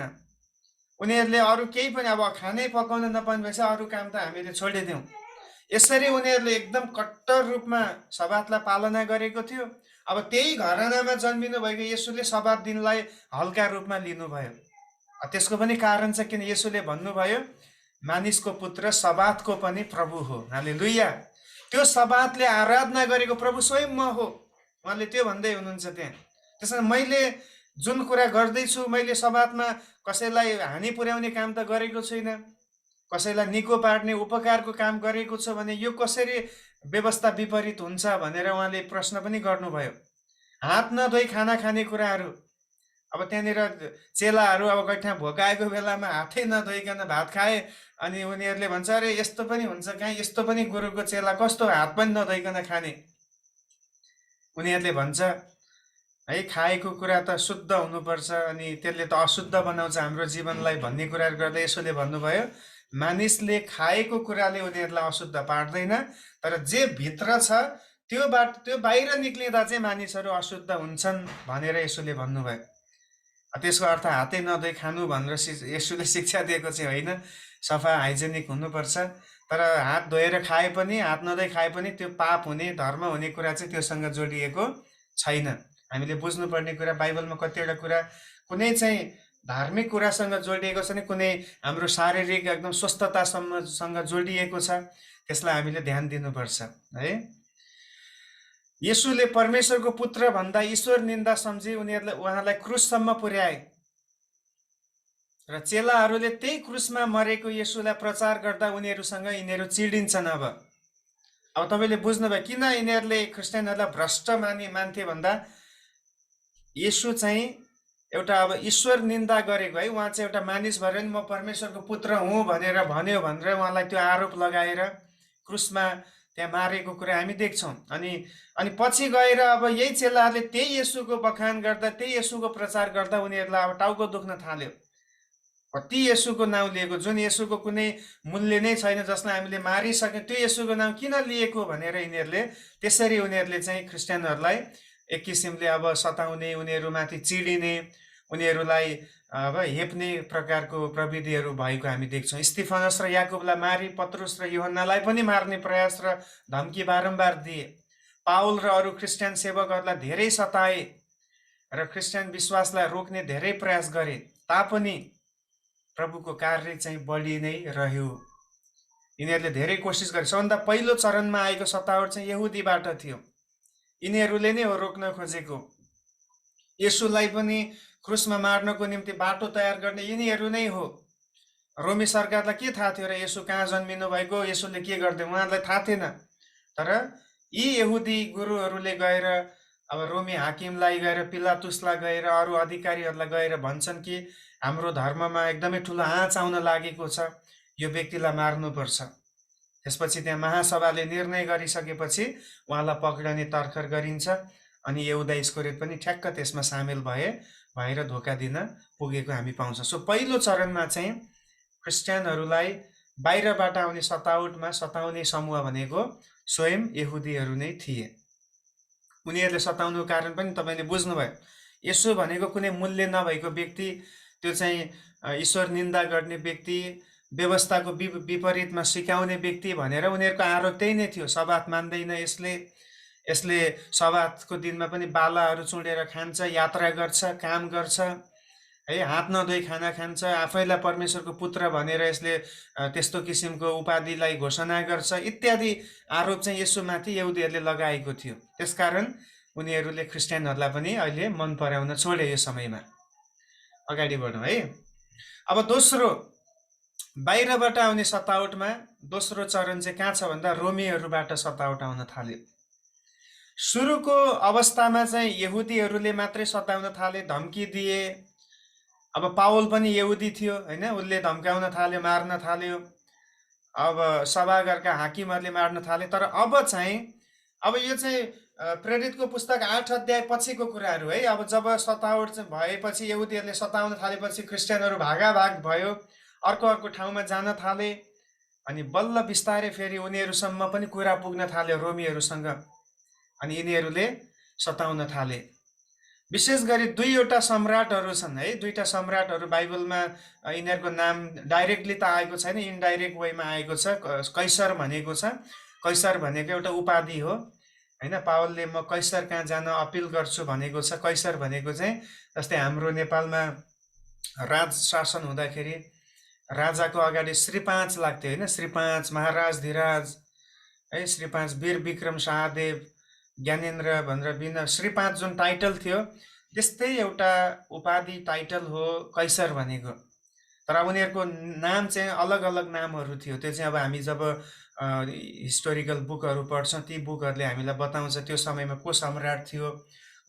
उनीहरूले अरू केही पनि अब खानै पकाउन नपाउने भएपछि अरू काम त हामीले छोडिदिउँ। यसरी उनीहरूले एकदम कट्टर रूपमा सब्बातलाई पालना गरेको थियो। अब त्यही घरानामा जन्मिनु भएको येशूले सब्बात दिनलाई हल्का रूपमा लिनुभयो। त्यसको पनि कारण छ किन येशूले भन्नुभयो मानिसको पुत्र सब्बातको पनि प्रभु हो। हालेलुया। त्यो सब्बातले आराधना गरेको प्रभु स्वयं म हो, उहाँले त्यो भन्दै हुनुहुन्छ त्यहाँ। त्यसमा मैले जुन कुरा गर्दैछु, मैले सब्बातमा कसैलाई हानि पुर्याउने काम त गरेको छुइनँ, कसैलाई निको पार्ने उपकारको काम गरेको छु भने यो कसरी व्यवस्था विपरीत हुन्छ भनेर उहाँले प्रश्न पनि गर्नुभयो। हात नधोई खाना खाने कुराहरू, अब त्यहाँनिर चेलाहरू अब गैठा भोकाएको बेलामा हातै नधोइकन भात खाए अनि उनीहरूले भन्छ अरे यस्तो पनि हुन्छ कहाँ, यस्तो पनि गुरुको चेला कस्तो हात पनि नधोइकन खाने। उनीहरूले भन्छ है खाएको कुरा त शुद्ध हुनुपर्छ अनि त्यसले त अशुद्ध बनाउँछ हाम्रो जीवनलाई भन्ने कुराहरू गर्दा यसोले भन्नुभयो मानिसले खाएको कुराले उनीहरूलाई अशुद्ध पार्दैन, तर जे भित्र छ त्यो बाहिर निक्लिँदा चाहिँ मानिसहरू अशुद्ध हुन्छन् भनेर यसोले भन्नुभयो। त्यसको अर्थ हातै नधोइ खानु भनेर यसोले शिक्षा दिएको चाहिँ होइन, सफा हाइजेनिक हुनुपर्छ। तर हात धोएर खाए पनि हात नधोइ खाए पनि त्यो पाप हुने धर्म हुने कुरा चाहिँ त्योसँग जोडिएको छैन। हामीले बुझ्नुपर्ने कुरा बाइबलमा कतिवटा कुरा कुनै चाहिँ धार्मिक कुरासँग जोडिएको छ नि कुनै हाम्रो शारीरिक एकदम स्वस्थतासँग जोडिएको छ, त्यसलाई हामीले ध्यान दिनुपर्छ है। येशूले परमेश्वरको पुत्र भन्दा ईश्वर निन्दा सम्झी उहाँलाई क्रुससम्म पुर्याए र चेलाहरूले त्यही क्रुसमा मरेको येशूलाई प्रचार गर्दा यिनीहरू चिडिन्छन्। अब तपाईँले बुझ्नुभयो किन यिनीहरूले क्रिस्चियनहरूलाई भ्रष्ट मान्थे भन्दा येशू चाहिँ एउटा अब ईश्वर निन्दा गरेको है, उहाँ चाहिँ एउटा मानिस भएर नि म परमेश्वरको पुत्र हुँ भनेर भन्यो भनेर उहाँलाई त्यो आरोप लगाएर क्रुसमा त्यहाँ मारेको कुरा हामी देख्छौँ। अनि पछि गएर अब यही चेलाहरूले त्यही येशूको बखान गर्दा त्यही येशूको प्रचार गर्दा उनीहरूलाई अब टाउको दुख्न थाल्यो। कति येशूको नाउँ लिएको, जुन येशूको कुनै मूल्य नै छैन, जसलाई हामीले मारिसक्यौँ, त्यो येशूको नाउँ किन लिएको भनेर त्यसरी उनीहरूले चाहिँ क्रिस्चियनहरूलाई एक किसिमले अब सताउने, उनीहरूमाथि चिडिने, उनीहरूलाई अब हेप्ने प्रकारको प्रविधिहरू भएको हामी देख्छौँ। स्तिफनस र याकुबलाई मारी पत्रुस र यूहन्नालाई पनि मार्ने प्रयास र धम्की बारम्बार दिए। पाउल र अरू क्रिस्चियन सेवकहरूलाई धेरै सताए र क्रिस्चियन विश्वासलाई रोक्ने धेरै प्रयास गरे, तापनि प्रभुको कार्य चाहिँ बढी नै रह्यो। यिनीहरूले धेरै कोसिस गरे। सबभन्दा पहिलो चरणमा आएको सतावट चाहिँ यहुदीबाट थियो, यिनीहरूले नै हो रोक्न खोजेको। येशूलाई पनि क्रुसमा मार्नको निम्ति बाटो तयार गर्ने यिनीहरू नै हो। रोमी सरकारलाई के थाहा थियो र येशू कहाँ जन्मिनु भएको, येशूले के गर्दै, उहाँहरूलाई थाहा थिएन। तर यी यहुदी गुरुहरूले गएर अब रोमी हाकिमलाई गएर, पिलातुसलाई गएर, अरू अधिकारीहरूलाई गएर भन्छन् कि हाम्रो धर्ममा एकदमै ठुलो आँच आउन लागेको छ, यो व्यक्तिलाई मार्नुपर्छ। त्यसपछि त्यहाँ महासभाले निर्णय गरिसकेपछि उहाँलाई पक्रिने तर्खर गरिन्छ अनि यहुदा इस्करियोत पनि ठ्याक्क त्यसमा सामेल भएर धोका दिन पुगेको हामी पाउँछौँ। सो पहिलो चरणमा चाहिँ क्रिस्चियनहरूलाई बाहिरबाट आउने सताउने समूह भनेको स्वयं यहुदीहरू नै थिए। उनीहरूले सताउनुको कारण पनि तपाईँले बुझ्नुभयो। येशू भनेको कुनै मूल्य नभएको व्यक्ति, त्यो चाहिँ ईश्वर निन्दा गर्ने व्यक्ति, व्यवस्थाको विपरीतमा सिकाउने व्यक्ति भनेर उनीहरूको आरोप त्यही नै थियो। सब्बात मान्दैन यसले सब्बातको दिनमा पनि बालाहरू चुडेर खान्छ, यात्रा गर्छ, काम गर्छ है, हात नधोई खाना खान्छ, आफैलाई परमेश्वरको पुत्र भनेर यसले त्यस्तो किसिमको उपाधिलाई घोषणा गर्छ इत्यादि आरोप चाहिँ येशूमाथि यहुदीहरूले लगाएको थियो। त्यसकारण उनीहरूले क्रिस्चियनहरूलाई पनि अहिले मन पराउन छोडे। यो समयमा अगाडि बढौँ है। अब दोस्रो बाहिरबाट आउने सतावटमा दोस्रो चरण चाहिँ कहाँ छ भन्दा रोमीहरूबाट सतावट आउन थाल्यो। सुरुको अवस्थामा चाहिँ यहुदीहरूले मात्रै सताउन थाले, धम्की दिए। अब पाउल पनि यहुदी थियो होइन, उसले धम्काउन थाल्यो, मार्न थाल्यो। अब सभागारका हाकिमहरूले मार्न थाले। तर अब यो चाहिँ प्रेरितको पुस्तक 8 अध्याय पछिको कुराहरू है। अब जब सतावट चाहिँ भएपछि, यहुदीहरूले सताउन थालेपछि क्रिस्चियनहरू भागाभाग भयो, अर्को ठाउँमा जान थाले अनि बल्ल बिस्तारै फेरि उनीहरूसम्म पनि कुरा पुग्न थाल्यो रोमीहरूसँग, अनि यिनीहरूले सताउन थाले। विशेष गरी दुईवटा सम्राटहरू छन् है, दुईटा सम्राटहरू बाइबलमा यिनीहरूको नाम डाइरेक्टली त आएको छैन, इनडाइरेक्ट वेमा आएको छ। कैसर भनेको छ, कैसर भनेको एउटा उपाधि हो होइन। पावलले म कैसर कहाँ जान अपिल गर्छु भनेको छ। कैसर भनेको चाहिँ जस्तै हाम्रो नेपालमा राज शासन हुँदाखेरि राजाको अगाडि श्री 5 लाग्थ्यो होइन, श्री 5 महाराज धिराज है, श्री 5 वीर विक्रम शाहदेव ज्ञानेन्द्र भनेर बिना श्री 5 जुन टाइटल थियो त्यस्तै एउटा उपाधि टाइटल हो कैसर भनेको। तर उनीहरूको नाम चाहिँ अलग अलग नामहरू थियो। त्यो चाहिँ अब हामी जब हिस्टोरिकल बुकहरू पढ्छौँ ती बुकहरूले हामीलाई बताउँछ त्यो समयमा को सम्राट थियो,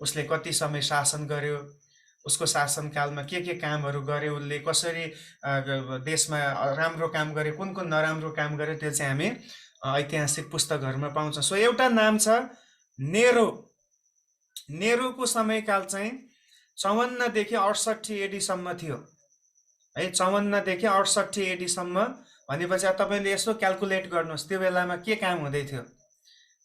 उसले कति समय शासन गर्यो, उसको शासनकालमा के कामहरू गर्यो, उसले कसरी देशमा राम्रो काम गर्यो, कुन कुन नराम्रो काम गर्यो, त्यो चाहिँ हामी ऐतिहासिक पुस्तकहरूमा पाउँछौँ। सो एउटा नाम छ नेरो। नेरोको समयकाल चाहिँ 54 देखि 68 एडीसम्म थियो है। 54 देखि 68 एडीसम्म भनेपछि तपाईँले यसो क्याल्कुलेट गर्नुहोस् त्यो बेलामा के काम हुँदै थियो।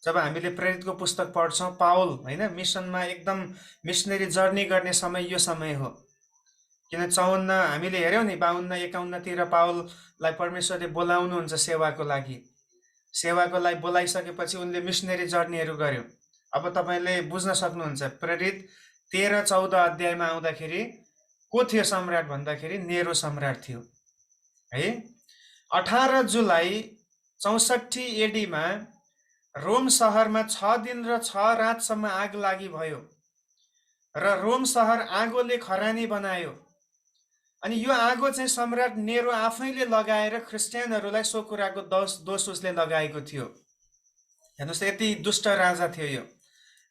जब हामीले प्रेरितको पुस्तक पढ्छौँ, पावल होइन मिसनमा एकदम मिसनरी जर्नी गर्ने समय यो समय हो। किन 54 हामीले हेऱ्यौँ नि 52-51 तिर पावललाई परमेश्वरले बोलाउनुहुन्छ सेवाको लागि। सेवाको लागि बोलाइसकेपछि उनले मिसनरी जर्नीहरू गर्यो। अब तपाईँले बुझ्न सक्नुहुन्छ प्रेरित 13-14 अध्यायमा आउँदाखेरि को थियो सम्राट भन्दाखेरि नेरो सम्राट थियो है। 18 जुलाई 64 एडीमा रोम सहरमा 6 दिन र 6 रातसम्म आग लागि भयो र रोम सहर आगोले खरानी बनायो। अनि यो आगो चाहिँ सम्राट नेरो आफैले लगाएर ख्रिस्टियनहरूलाई सो कुराको दोष उसले लगाएको थियो। हेर्नुहोस् यति दुष्ट राजा थियो यो।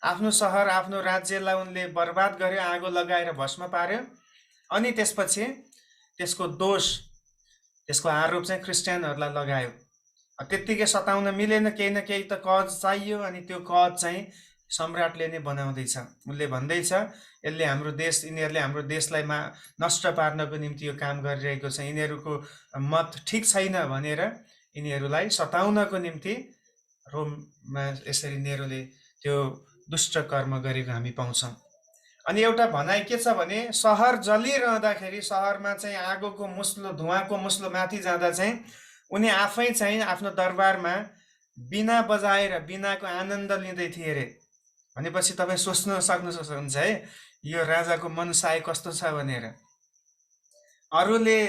आफ्नो सहर आफ्नो राज्यलाई उनले बर्बाद गर्यो, आगो लगाएर भस्म पार्यो। अनि त्यसपछि त्यसको दोष त्यसको आरोप चाहिँ ख्रिस्टियनहरूलाई लगायो। त्यत्तिकै सताउन मिलेन, केही न केही त कज चाहियो। अनि त्यो कज चाहिँ सम्राटले नै बनाउँदैछ। उसले भन्दैछ यसले हाम्रो देश यिनीहरूले हाम्रो देशलाई नष्ट पार्नको निम्ति यो काम गरिरहेको छ, यिनीहरूको मत ठिक छैन भनेर यिनीहरूलाई सताउनको निम्ति रोममा यसरी नेरोले त्यो दुष्ट कर्म गरेको हामी पाउँछौँ। अनि एउटा भनाइ के छ भने सहर जलिरहँदाखेरि सहरमा चाहिँ आगोको मुस्लो धुवाँको मुस्लो माथि जाँदा चाहिँ उनी आफै चाहिँ आफ्नो दरबारमा बिना बजाएर बिनाको आनन्द लिँदै थिए अरे। भनेपछि तपाईँ सोच्न सक्नुहुन्छ है यो राजाको मनसाय कस्तो छ भनेर। अरूले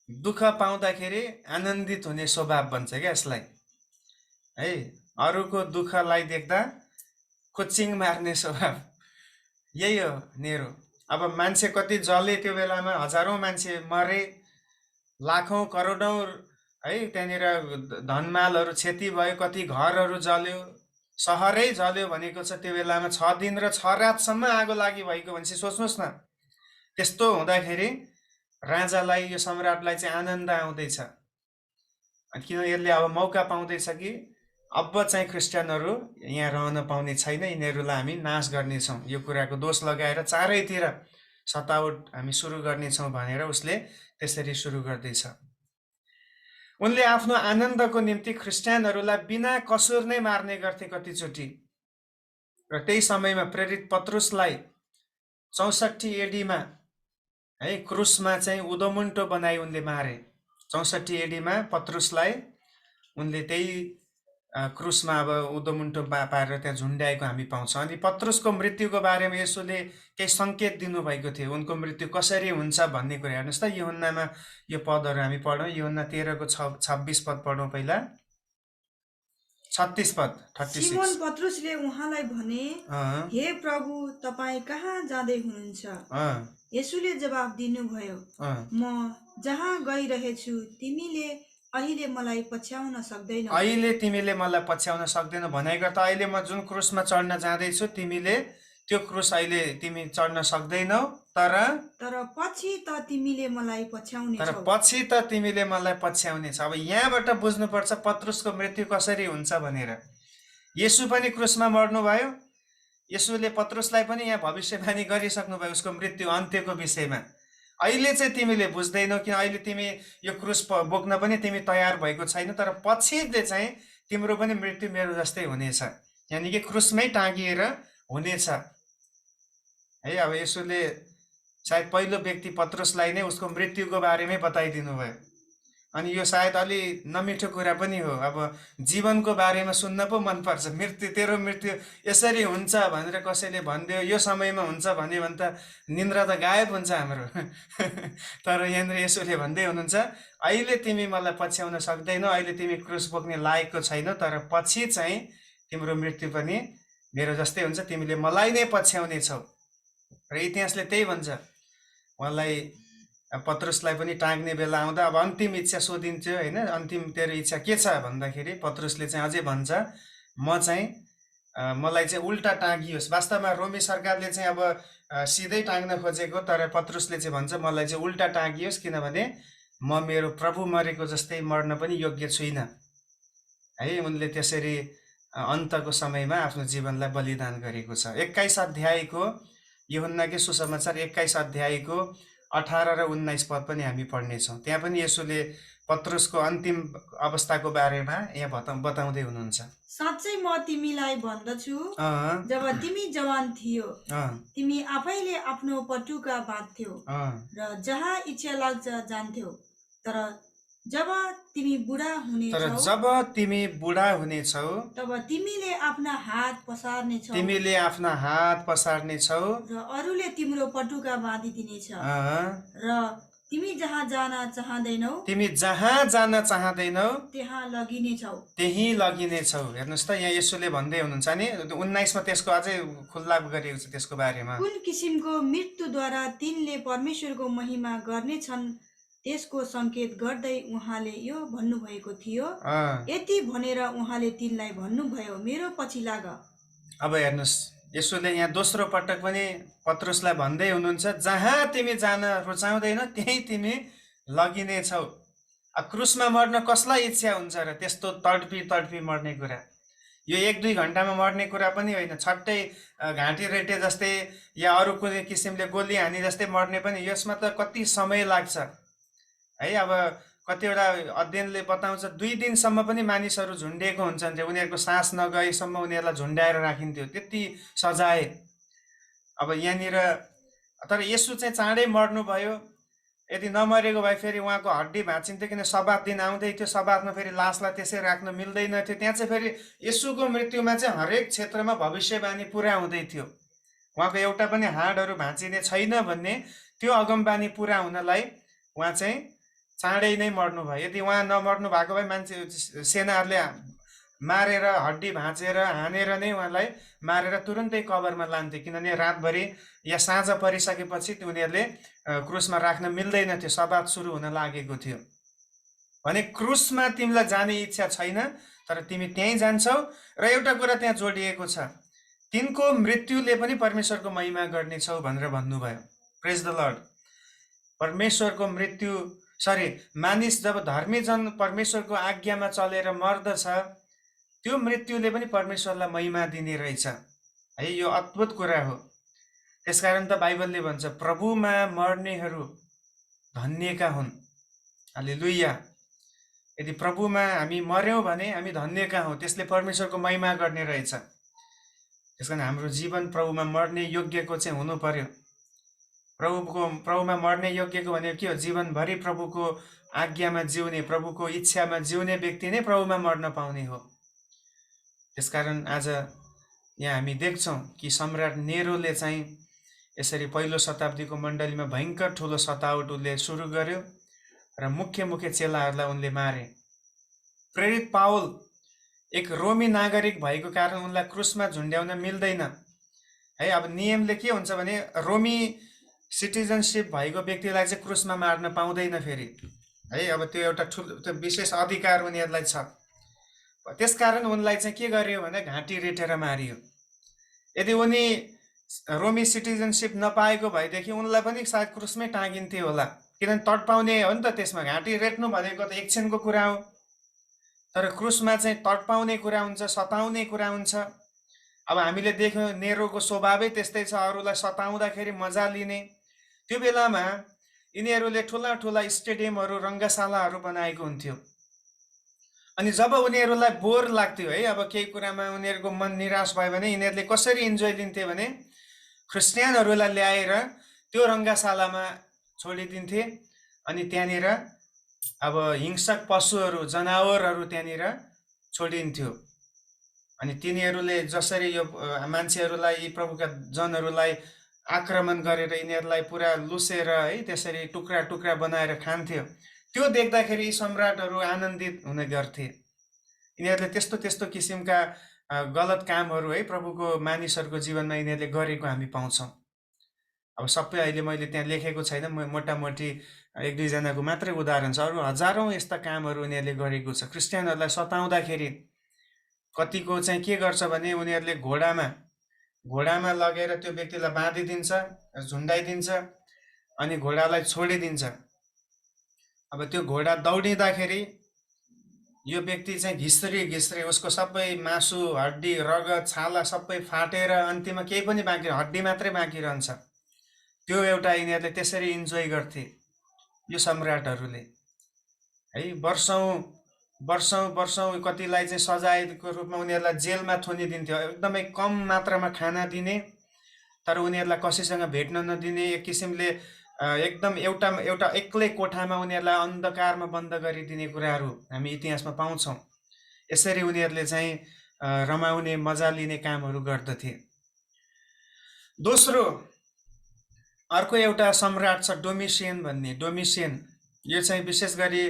दुःख पाउँदाखेरि आनन्दित हुने स्वभाव भन्छ क्या यसलाई है। अरूको दुःखलाई देख्दा खुच्चिङ मार्ने स्वभाव, यही हो नेरो। अब मान्छे कति जले त्यो बेलामा, हजारौँ मान्छे मरे, लाखौँ करोडौँ है त्यहाँनिर धनमालहरू क्षति भयो, कति घरहरू जल्यो, सहरै जल्यो भनेको छ त्यो बेलामा। 6 दिन र 6 रातसम्म आगो लागि भएको भनेपछि सोच्नुहोस् न। त्यस्तो हुँदाखेरि राजालाई यो सम्राटलाई चाहिँ आनन्द आउँदैछ। किन यसले अब मौका पाउँदैछ कि अब चाहिँ ख्रिस्टियनहरू यहाँ रहन पाउने छैन, यिनीहरूलाई हामी नाश गर्नेछौँ, यो कुराको दोष लगाएर चारैतिर सतावट हामी सुरु गर्नेछौँ भनेर उसले त्यसरी सुरु गर्दैछ। उनले आफ्नो आनन्दको निम्ति ख्रिस्टियनहरूलाई बिना कसुर नै मार्ने गर्थे कतिचोटि। र त्यही समयमा प्रेरित पत्रुसलाई 64 एडीमा है क्रुसमा चाहिँ उदोमुन्टो बनाई उनले मारे। 64 एडीमा पत्रुसलाई उनले त्यही क्रुसमा अब उदोमुन्टो पारेर त्यहाँ झुन्ड्याएको हामी पाउँछौँ। अनि पत्रुसको मृत्युको बारेमा यसोले केही सङ्केत दिनुभएको थियो, उनको मृत्यु कसरी हुन्छ भन्ने कुरा। हेर्नुहोस् त यूहन्नामा यो पदहरू हामी पढौँ। यूहन्ना 13 को 26 पद पढौँ पहिला। 36 पद 36। सिमोन पत्रुसले उहाँलाई भने, हे प्रभु तपाईँ कहाँ जाँदै हुनुहुन्छ? यसुले जवाब दिनुभयो, म जहाँ गइरहेछु तिमीले अहिले मलाई पछ्याउन सक्दैनौ। अहिले तिमीले मलाई पछ्याउन सक्दैनौ भनेको त अहिले म जुन क्रुसमा चढ्न जाँदैछु तिमीले त्यो क्रुस अहिले तिमी चढ्न सक्दैनौ, तर पछि त तिमीले मलाई पछ्याउने छ। अब यहाँबाट बुझ्नुपर्छ पत्रुसको मृत्यु कसरी हुन्छ भनेर। येशू पनि क्रुसमा मर्नुभयो, येशूले पत्रुसलाई पनि यहाँ भविष्यवाणी गरिसक्नु भयो उसको मृत्यु अन्त्यको विषयमा। अहिले चाहिँ तिमीले बुझ्दैनौ किन अहिले तिमी यो क्रुस बोक्न पनि तिमी तयार भएको छैन, तर पछिले चाहिँ तिम्रो पनि मृत्यु मेरो जस्तै हुनेछ, यानि कि क्रुसमै टाँगिएर हुनेछ है। अब यसोले सायद पहिलो व्यक्ति पत्रुसलाई नै उसको मृत्युको बारेमै बताइदिनु भयो। अनि यो सायद अलि नमिठो कुरा पनि हो। अब जीवनको बारेमा सुन्न पो मनपर्छ, मृत्यु तेरो मृत्यु यसरी हुन्छ भनेर कसैले भनिदियो, यो समयमा हुन्छ भन्यो भने त निन्द्रा त गायब हुन्छ हाम्रो तर यहाँनिर यसोले भन्दै हुनुहुन्छ, अहिले तिमी मलाई पछ्याउन सक्दैनौ, अहिले तिमी क्रुस बोक्ने लायकको छैनौ, तर पछि चाहिँ तिम्रो मृत्यु पनि मेरो जस्तै हुन्छ, तिमीले मलाई नै पछ्याउने छौ। र इतिहासले त्यही भन्छ। उहाँलाई पत्रुसलाई पनि टाँग्ने बेला आउँदा अब अन्तिम इच्छा सोधिन्थ्यो होइन, अन्तिम तेरो इच्छा के छ भन्दाखेरि पत्रुसले चाहिँ अझै भन्छ, म चाहिँ मलाई चाहिँ उल्टा टाँगियोस्। वास्तवमा रोमी सरकारले चाहिँ अब सिधै टाँग्न खोजेको, तर पत्रुसले चाहिँ भन्छ मलाई चाहिँ उल्टा टाँगियोस्, किनभने म मेरो प्रभु मरेको जस्तै मर्न पनि योग्य छुइनँ है। उनले त्यसरी अन्तको समयमा आफ्नो जीवनलाई बलिदान गरेको छ। 21 अध्यायको यूहन्नाकै सुसमाचार 21 अध्यायको 18 र 19 पद पनि हामी पढ्नेछौँ। त्यहाँ पनि यसोले पत्रुसको अन्तिम अवस्थाको बारेमा यहाँ बताउँदै हुनुहुन्छ। साँच्चै म तिमीलाई भन्दछु, जब तिमी जवान थियो तिमी आफैले आफ्नो पटुका बाँध्थ्यौ र जहाँ इच्छा लाग्छ जान्थ्यौ, तर जब तिमी बुढा हुनेछौ तब तिमीले आफ्ना हात पसार्नेछौ र अरूले तिम्रो पटुका बाँधिदिनेछ र तिमी जहाँ जान चाहदैनौ त्यहाँ लगिनेछौ। हेर्नुहोस् त, यहाँ यसोले भन्दै हुनुहुन्छ नि 19 मा त्यसको अझै खुल्ला गरिएको छ त्यसको बारेमा। कुन किसिमको मृत्युद्वारा तिनले परमेश्वरको महिमा गर्नेछन् त्यसको संकेत गर्दै उहाँले यो भन्नुभएको थियो। यति भनेर उहाँले तिनलाई भन्नुभयो, मेरो पछि लाग। अब हेर्नुहोस्, यसोले यहाँ दोस्रो पटक पनि पत्रुसलाई भन्दै हुनुहुन्छ, जहाँ तिमी जान रुचाउँदैनौ त्यही तिमी लगिनेछौ। क्रुसमा मर्न कसलाई इच्छा हुन्छ र? त्यस्तो तडपी मर्ने कुरा, यो 1-2 घन्टामा मर्ने कुरा पनि होइन। छट्टै घाँटी रेटे जस्तै या अरू कुनै किसिमले गोली हानी जस्तै मर्ने पनि, यसमा त कति समय लाग्छ है। अब कतिवटा अध्ययनले बताउँछ 2 दिनसम्म पनि मानिसहरू झुन्डिएको हुन्छन्, उनीहरूको सास नगएसम्म उनीहरूलाई झुन्ड्याएर राखिन्थ्यो, त्यति सजाय। अब यहाँनिर तर यसो चाहिँ चाँडै मर्नुभयो। यदि नमरेको भए फेरि उहाँको हड्डी भाँचिन्थ्यो, किन सबात दिन आउँदै थियो, सबातमा फेरि लासलाई त्यसै राख्न मिल्दैन थियो। त्यहाँ चाहिँ फेरि यसुको मृत्युमा चाहिँ हरेक क्षेत्रमा भविष्यवाणी पुरा हुँदै थियो। उहाँको एउटा पनि हाडहरू भाँचिने छैन भन्ने त्यो अगमबानी पुरा हुनलाई उहाँ चाहिँ चाँडै नै मर्नुभयो। यदि उहाँ नमर्नु भएको भए मान्छे सेनाहरूले मारेर हड्डी भाँचेर हानेर नै उहाँलाई मारेर तुरुन्तै कबरमा लान्थे, किनभने रातभरि या साँझ परिसकेपछि उनीहरूले क्रुसमा राख्न मिल्दैन थियो, सबात सुरु हुन लागेको थियो। भने क्रुसमा तिमीलाई जाने इच्छा छैन, तर तिमी त्यहीँ जान्छौ। र एउटा कुरा त्यहाँ जोडिएको छ, तिनको मृत्युले पनि परमेश्वरको महिमा गर्नेछौ भनेर भन्नुभयो। प्रेज द लर्ड। परमेश्वरको मृत्यु मानिस जब धर्मी जन परमेश्वरको आज्ञामा चलेर मर्दछ, त्यो मृत्युले पनि परमेश्वरलाई महिमा दिने रहेछ है। यो अद्भुत कुरा हो। त्यसकारण त बाइबलले भन्छ, प्रभुमा मर्नेहरू धन्यका हुन्। हालेलुया। यदि प्रभुमा हामी मर्यौँ भने हामी धन्यका हौँ, त्यसले परमेश्वरको महिमा गर्ने रहेछ। त्यसकारण हाम्रो जीवन प्रभुमा मर्ने योग्यको चाहिँ हुनु पर्यो। प्रभुमा मर्ने योग्यको भनेको के हो? जीवनभरि प्रभुको आज्ञामा जिउने, प्रभुको इच्छामा जिउने व्यक्ति नै प्रभुमा मर्न पाउने हो। त्यसकारण आज यहाँ हामी देख्छौँ कि सम्राट नेरोले चाहिँ यसरी पहिलो शताब्दीको मण्डलीमा भयङ्कर ठुलो सतावट उसले सुरु गर्यो र मुख्य चेलाहरूलाई उनले मारे। प्रेरित पावल एक रोमी नागरिक भएको कारण उनलाई क्रुसमा झुन्ड्याउन मिल्दैन है। अब नियमले के हुन्छ भने रोमी सिटिजनसिप भएको व्यक्तिलाई चाहिँ क्रुसमा मार्न पाउँदैन फेरि है। अब त्यो एउटा ठुलो विशेष अधिकार उनीहरूलाई छ। त्यसकारण उनलाई चाहिँ के गरियो भने घाँटी रेटेर मारियो। यदि उनी रोमी सिटिजनसिप नपाएको भएदेखि उनलाई पनि सायद क्रुसमै टाँगिन्थ्यो होला, किनभने तडपाउने हो नि त। त्यसमा घाँटी रेट्नु भनेको त एकछिनको कुरा हो, तर क्रुसमा चाहिँ तडपाउने कुरा हुन्छ, सताउने कुरा हुन्छ। अब हामीले देख्यौँ नेरोको स्वभावै त्यस्तै छ, अरूलाई सताउँदाखेरि मजा लिने। त्यो बेलामा यिनीहरूले ठुला ठुला स्टेडियमहरू रङ्गशालाहरू बनाएको हुन्थ्यो। अनि जब उनीहरूलाई बोर लाग्थ्यो है, अब केही कुरामा उनीहरूको मन निराश भयो भने यिनीहरूले कसरी इन्जोय लिन्थे भने ख्रिस्टियनहरूलाई ल्याएर त्यो रङ्गशालामा छोडिदिन्थे। अनि त्यहाँनिर अब हिंसक पशुहरू जनावरहरू त्यहाँनिर छोडिन्थ्यो। अनि तिनीहरूले जसरी यो मान्छेहरूलाई, यी प्रभुका जनहरूलाई आक्रमण गरेर यिनीहरूलाई पुरा लुसेर है त्यसरी टुक्रा टुक्रा बनाएर खान्थ्यो। त्यो देख्दाखेरि यी सम्राटहरू आनन्दित हुने गर्थे। यिनीहरूले त्यस्तो त्यस्तो किसिमका गलत कामहरू है प्रभुको मानिसहरूको जीवनमा यिनीहरूले गरेको हामी पाउँछौँ। अब सबै अहिले मैले त्यहाँ लेखेको छैन, मोटामोटी एक दुईजनाको मात्रै उदाहरण छ, अरू हजारौँ यस्ता कामहरू उनीहरूले गरेको छ। क्रिस्चियनहरूलाई सताउँदाखेरि कतिको चाहिँ के गर्छ भने उनीहरूले घोडामा लगेर त्यो व्यक्तिलाई बाँधिदिन्छ, झुन्डाइदिन्छ अनि घोडालाई छोडिदिन्छ। अब त्यो घोडा दौडिँदाखेरि यो व्यक्ति चाहिँ घिस्री उसको सबै मासु, हड्डी, रगत, छाला सबै फाटेर अन्तिममा केही पनि बाँकी, हड्डी मात्रै बाँकी रहन्छ। त्यो एउटा यिनीहरूले त्यसरी इन्जोय गर्थे यो सम्राटहरूले है। वर्षौँ कतिलाई चाहिँ सजायको रूपमा उनीहरूलाई जेलमा थुनिदिन्थ्यो। एकदमै कम मात्रामा खाना दिने, तर उनीहरूलाई कसैसँग भेट्न नदिने, एक किसिमले एकदम एउटा एक्लै कोठामा उनीहरूलाई अन्धकारमा बन्द गरिदिने कुराहरू हामी इतिहासमा पाउँछौँ। यसरी उनीहरूले चाहिँ रमाउने, मजा लिने कामहरू गर्दथे। दोस्रो अर्को एउटा सम्राट छ डोमिसियन भन्ने। डोमिसियन यो चाहिँ विशेष गरी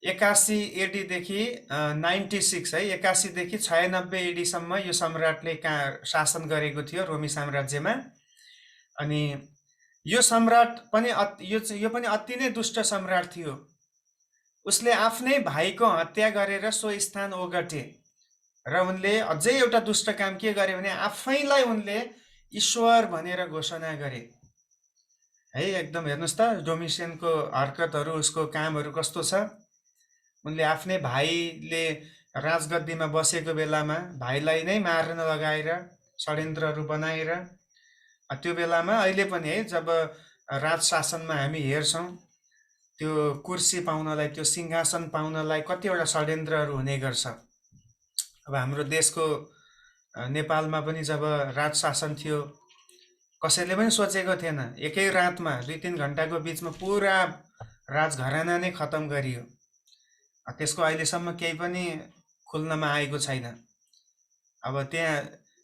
81 एडीदेखि 96 है, 81 देखि 96 एडीसम्म यो सम्राटले शासन गरेको थियो रोमी साम्राज्यमा। अनि यो सम्राट पनि यो पनि अति नै दुष्ट सम्राट थियो। उसले आफ्नै भाइको हत्या गरेर सो स्थान ओगटे र उनले अझै एउटा दुष्ट काम के गरे भने आफैलाई उनले ईश्वर भनेर घोषणा गरे है। एकदम हेर्नुहोस् त डोमिसियनको हरकतहरू, उसको कामहरू कस्तो छ। उनले आफ्नै भाइले राजगद्दीमा बसेको बेलामा भाइलाई नै मार्न लगाएर षड्यन्त्रहरू बनाएर, त्यो बेलामा अहिले पनि है जब राज शासनमा हामी हेर्छौँ त्यो कुर्सी पाउनलाई, त्यो सिंहासन पाउनलाई कतिवटा षड्यन्त्रहरू हुने गर्छ। अब हाम्रो देशको नेपालमा पनि जब राज शासन थियो कसैले पनि सोचेको थिएन एकै रातमा 2-3 घण्टाको बिचमा पुरा राजघराना नै खतम गरियो। त्यसको अहिलेसम्म केही पनि खुल्नमा आएको छैन। अब त्यहाँ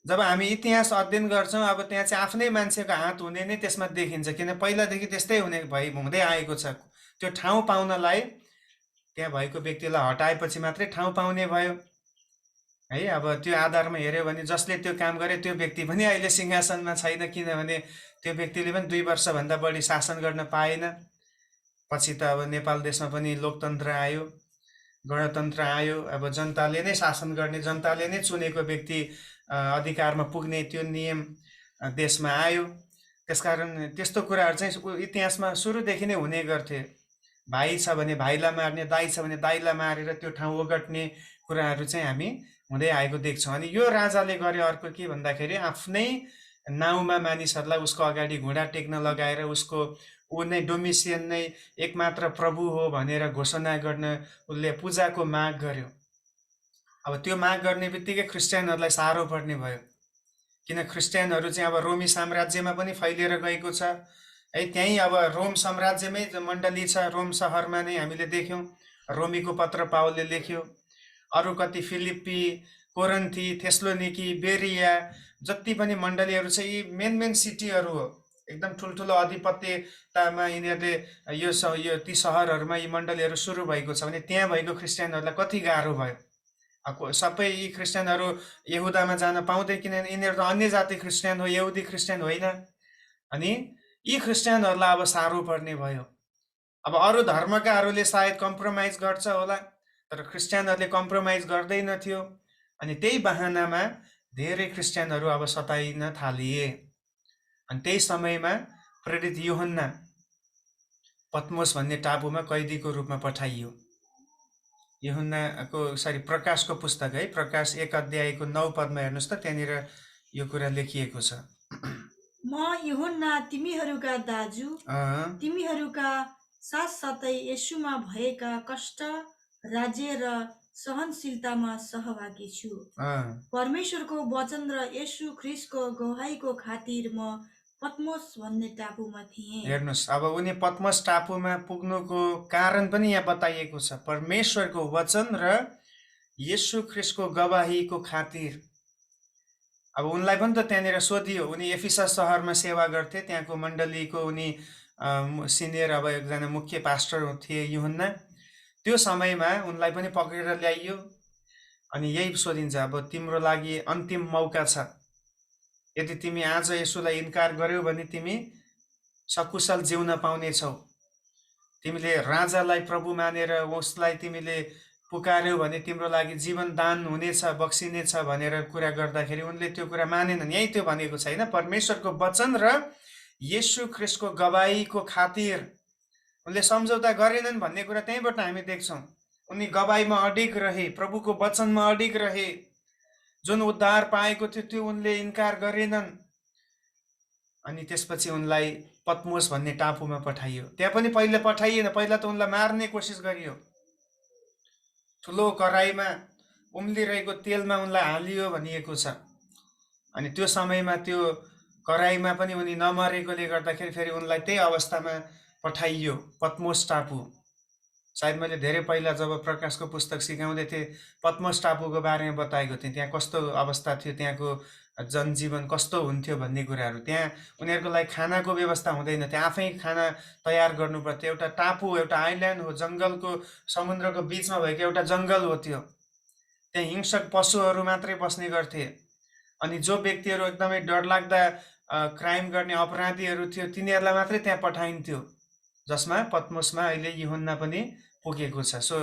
जब हामी इतिहास अध्ययन गर्छौँ, अब त्यहाँ चाहिँ आफ्नै मान्छेको हात हुने नै त्यसमा देखिन्छ, किन पहिलादेखि त्यस्तै हुँदै आएको छ। त्यो ठाउँ पाउनलाई त्यहाँ भएको व्यक्तिलाई हटाएपछि मात्रै ठाउँ पाउने भयो है। अब त्यो आधारमा हेऱ्यो भने जसले त्यो काम गरे त्यो व्यक्ति पनि अहिले सिंहासनमा छैन, किनभने त्यो व्यक्तिले पनि 2 वर्षभन्दा बढी शासन गर्न पाएन। पछि त अब नेपाल देशमा पनि लोकतन्त्र आयो, गणतन्त्र आयो। अब जनताले नै शासन गर्ने, जनताले नै चुनेको व्यक्ति अधिकारमा पुग्ने त्यो नियम देशमा आयो। त्यसकारण त्यस्तो कुराहरू चाहिँ इतिहासमा सुरुदेखि नै हुने गर्थे। भाइ छ भने भाइलाई मार्ने, दाइ छ भने दाइलाई मारेर त्यो ठाउँ ओगट्ने कुराहरू चाहिँ हामी हुँदै आएको देख्छौँ। अनि यो राजाले गरे अर्को के भन्दाखेरि आफ्नै नाउँमा मानिसहरूलाई उसको अगाडि घुँडा टेक्न लगाएर ऊ नै डोमिसियन नै एकमात्र प्रभु हो भनेर घोषणा गर्न उसले पूजाको माग गर्यो। अब त्यो माग गर्ने बित्तिकै क्रिस्चियनहरूलाई साह्रो पर्ने भयो, किन क्रिस्चियनहरू चाहिँ अब रोमी साम्राज्यमा पनि फैलिएर गएको छ है। त्यहीँ अब रोम साम्राज्यमै मण्डली छ, रोम सहरमा नै हामीले देख्यौँ रोमीको पत्र पावलले लेख्यो। अरू कति फिलिप्पी, कोरन्थी, थेस्लोनिकी, बेरिया जति पनि मण्डलीहरू छ यी मेन सिटीहरू हो। एकदम ठुल्ठुलो अधिपत्यतामा यिनीहरूले यो ती सहरहरूमा यी मण्डलीहरू सुरु भएको छ भने त्यहाँ भएको क्रिस्चियनहरूलाई कति गाह्रो भयो। सबै यी क्रिस्चियनहरू यहुदामा जान पाउँदै, किनभने यिनीहरू त अन्य जाति क्रिस्चियन हो, यहुदी क्रिस्चियन होइन। अनि यी क्रिस्चियनहरूलाई अब साह्रो पर्ने भयो। अब अरू धर्मकाहरूले सायद कम्प्रोमाइज गर्छ होला, तर क्रिस्चियनहरूले कम्प्रोमाइज गर्दैनथ्यो। अनि त्यही बहानामा धेरै क्रिस्चियनहरू अब सताइन थालिए। अनि त्यही समयमा प्रेरित यूहन्ना पत्मोस भन्ने टापुमा कैदीको रूपमा पठाइयो। यूहन्नाको प्रकाशको पुस्तक है, प्रकाश 1 अध्यायको 9 पदमा हेर्नुहोस् त, त्यहाँनिर यो कुरा लेखिएको छ। म यूहन्ना तिमीहरूका दाजु, तिमीहरूका साथसाथै येशूमा भएका कष्ट, राज्य र सहनशीलतामा सहभागी छु। परमेश्वरको वचन र येशू ख्रीष्टको गवाहीको खातिर म पत्मोस भन्ने टापुमा थिएँ। हेर्नुहोस्, अब उनी पत्मस टापुमा पुग्नुको कारण पनि यहाँ बताइएको छ, परमेश्वरको वचन र येशू ख्रीष्टको गवाहीको खातिर। अब उनलाई पनि त त्यहाँनिर सोधियो, उनी एफिसस सहरमा सेवा गर्थे, त्यहाँको मण्डलीको उनी सिनियर अब एकजना मुख्य पास्टर थिए यूहन्ना। त्यो समयमा उनलाई पनि पक्रेर ल्याइयो अनि यही सोधिन्छ, अब तिम्रो लागि अन्तिम मौका छ, यदि तिमी आज येशूलाई इन्कार गर्यौ भने तिमी सकुशल जिउन पाउनेछौ, तिमीले राजालाई प्रभु मानेर उसलाई तिमीले पुकार्यौ भने तिम्रो लागि जीवन दान हुनेछ, बक्सिनेछ भनेर कुरा गर्दाखेरि उनले त्यो कुरा मानेनन्। यही त्यो भनेको छैन, परमेश्वरको वचन र येशू ख्रीष्टको गवाहीको खातिर उनले सम्झौता गरेनन् भन्ने कुरा त्यहीँबाट हामी देख्छौँ। उनी गवाहीमा अडिग रहे, प्रभुको वचनमा अडिग रहे, जुन उद्धार पाएको थियो त्यो उनले इन्कार गरेनन्। अनि त्यसपछि उनलाई पत्मोस भन्ने टापुमा पठाइयो। त्यहाँ पनि पहिले पठाइएन, पहिला त उनलाई मार्ने कोसिस गरियो। ठुलो कराईमा उम्लिरहेको तेलमा उनलाई हालियो भनिएको छ। अनि त्यो समयमा त्यो कराईमा पनि उनी नमरेकोले गर्दाखेरि फेरि उनलाई त्यही अवस्थामा पठाइयो, पत्मोस टापु। सायद मैले धेरै पहिला जब प्रकाशको पुस्तक सिकाउँदै थिएँ पत्मोस टापुको बारेमा बताएको थिएँ, त्यहाँ कस्तो अवस्था थियो, त्यहाँको जनजीवन कस्तो हुन्थ्यो भन्ने कुराहरू। त्यहाँ उनीहरूको लागि खानाको व्यवस्था हुँदैन, त्यहाँ आफै खाना तयार गर्नुपर्थ्यो। एउटा टापु, एउटा आइल्यान्ड हो, जङ्गलको समुद्रको बिचमा भएको एउटा जङ्गल हो त्यो। त्यहाँ हिंसक पशुहरू मात्रै बस्ने गर्थे। अनि जो व्यक्तिहरू एकदमै डरलाग्दा क्राइम गर्ने अपराधीहरू थियो तिनीहरूलाई मात्रै त्यहाँ पठाइन्थ्यो, जसमा पत्मोसमा अहिले यूहन्ना पनि पुगेको छ। सो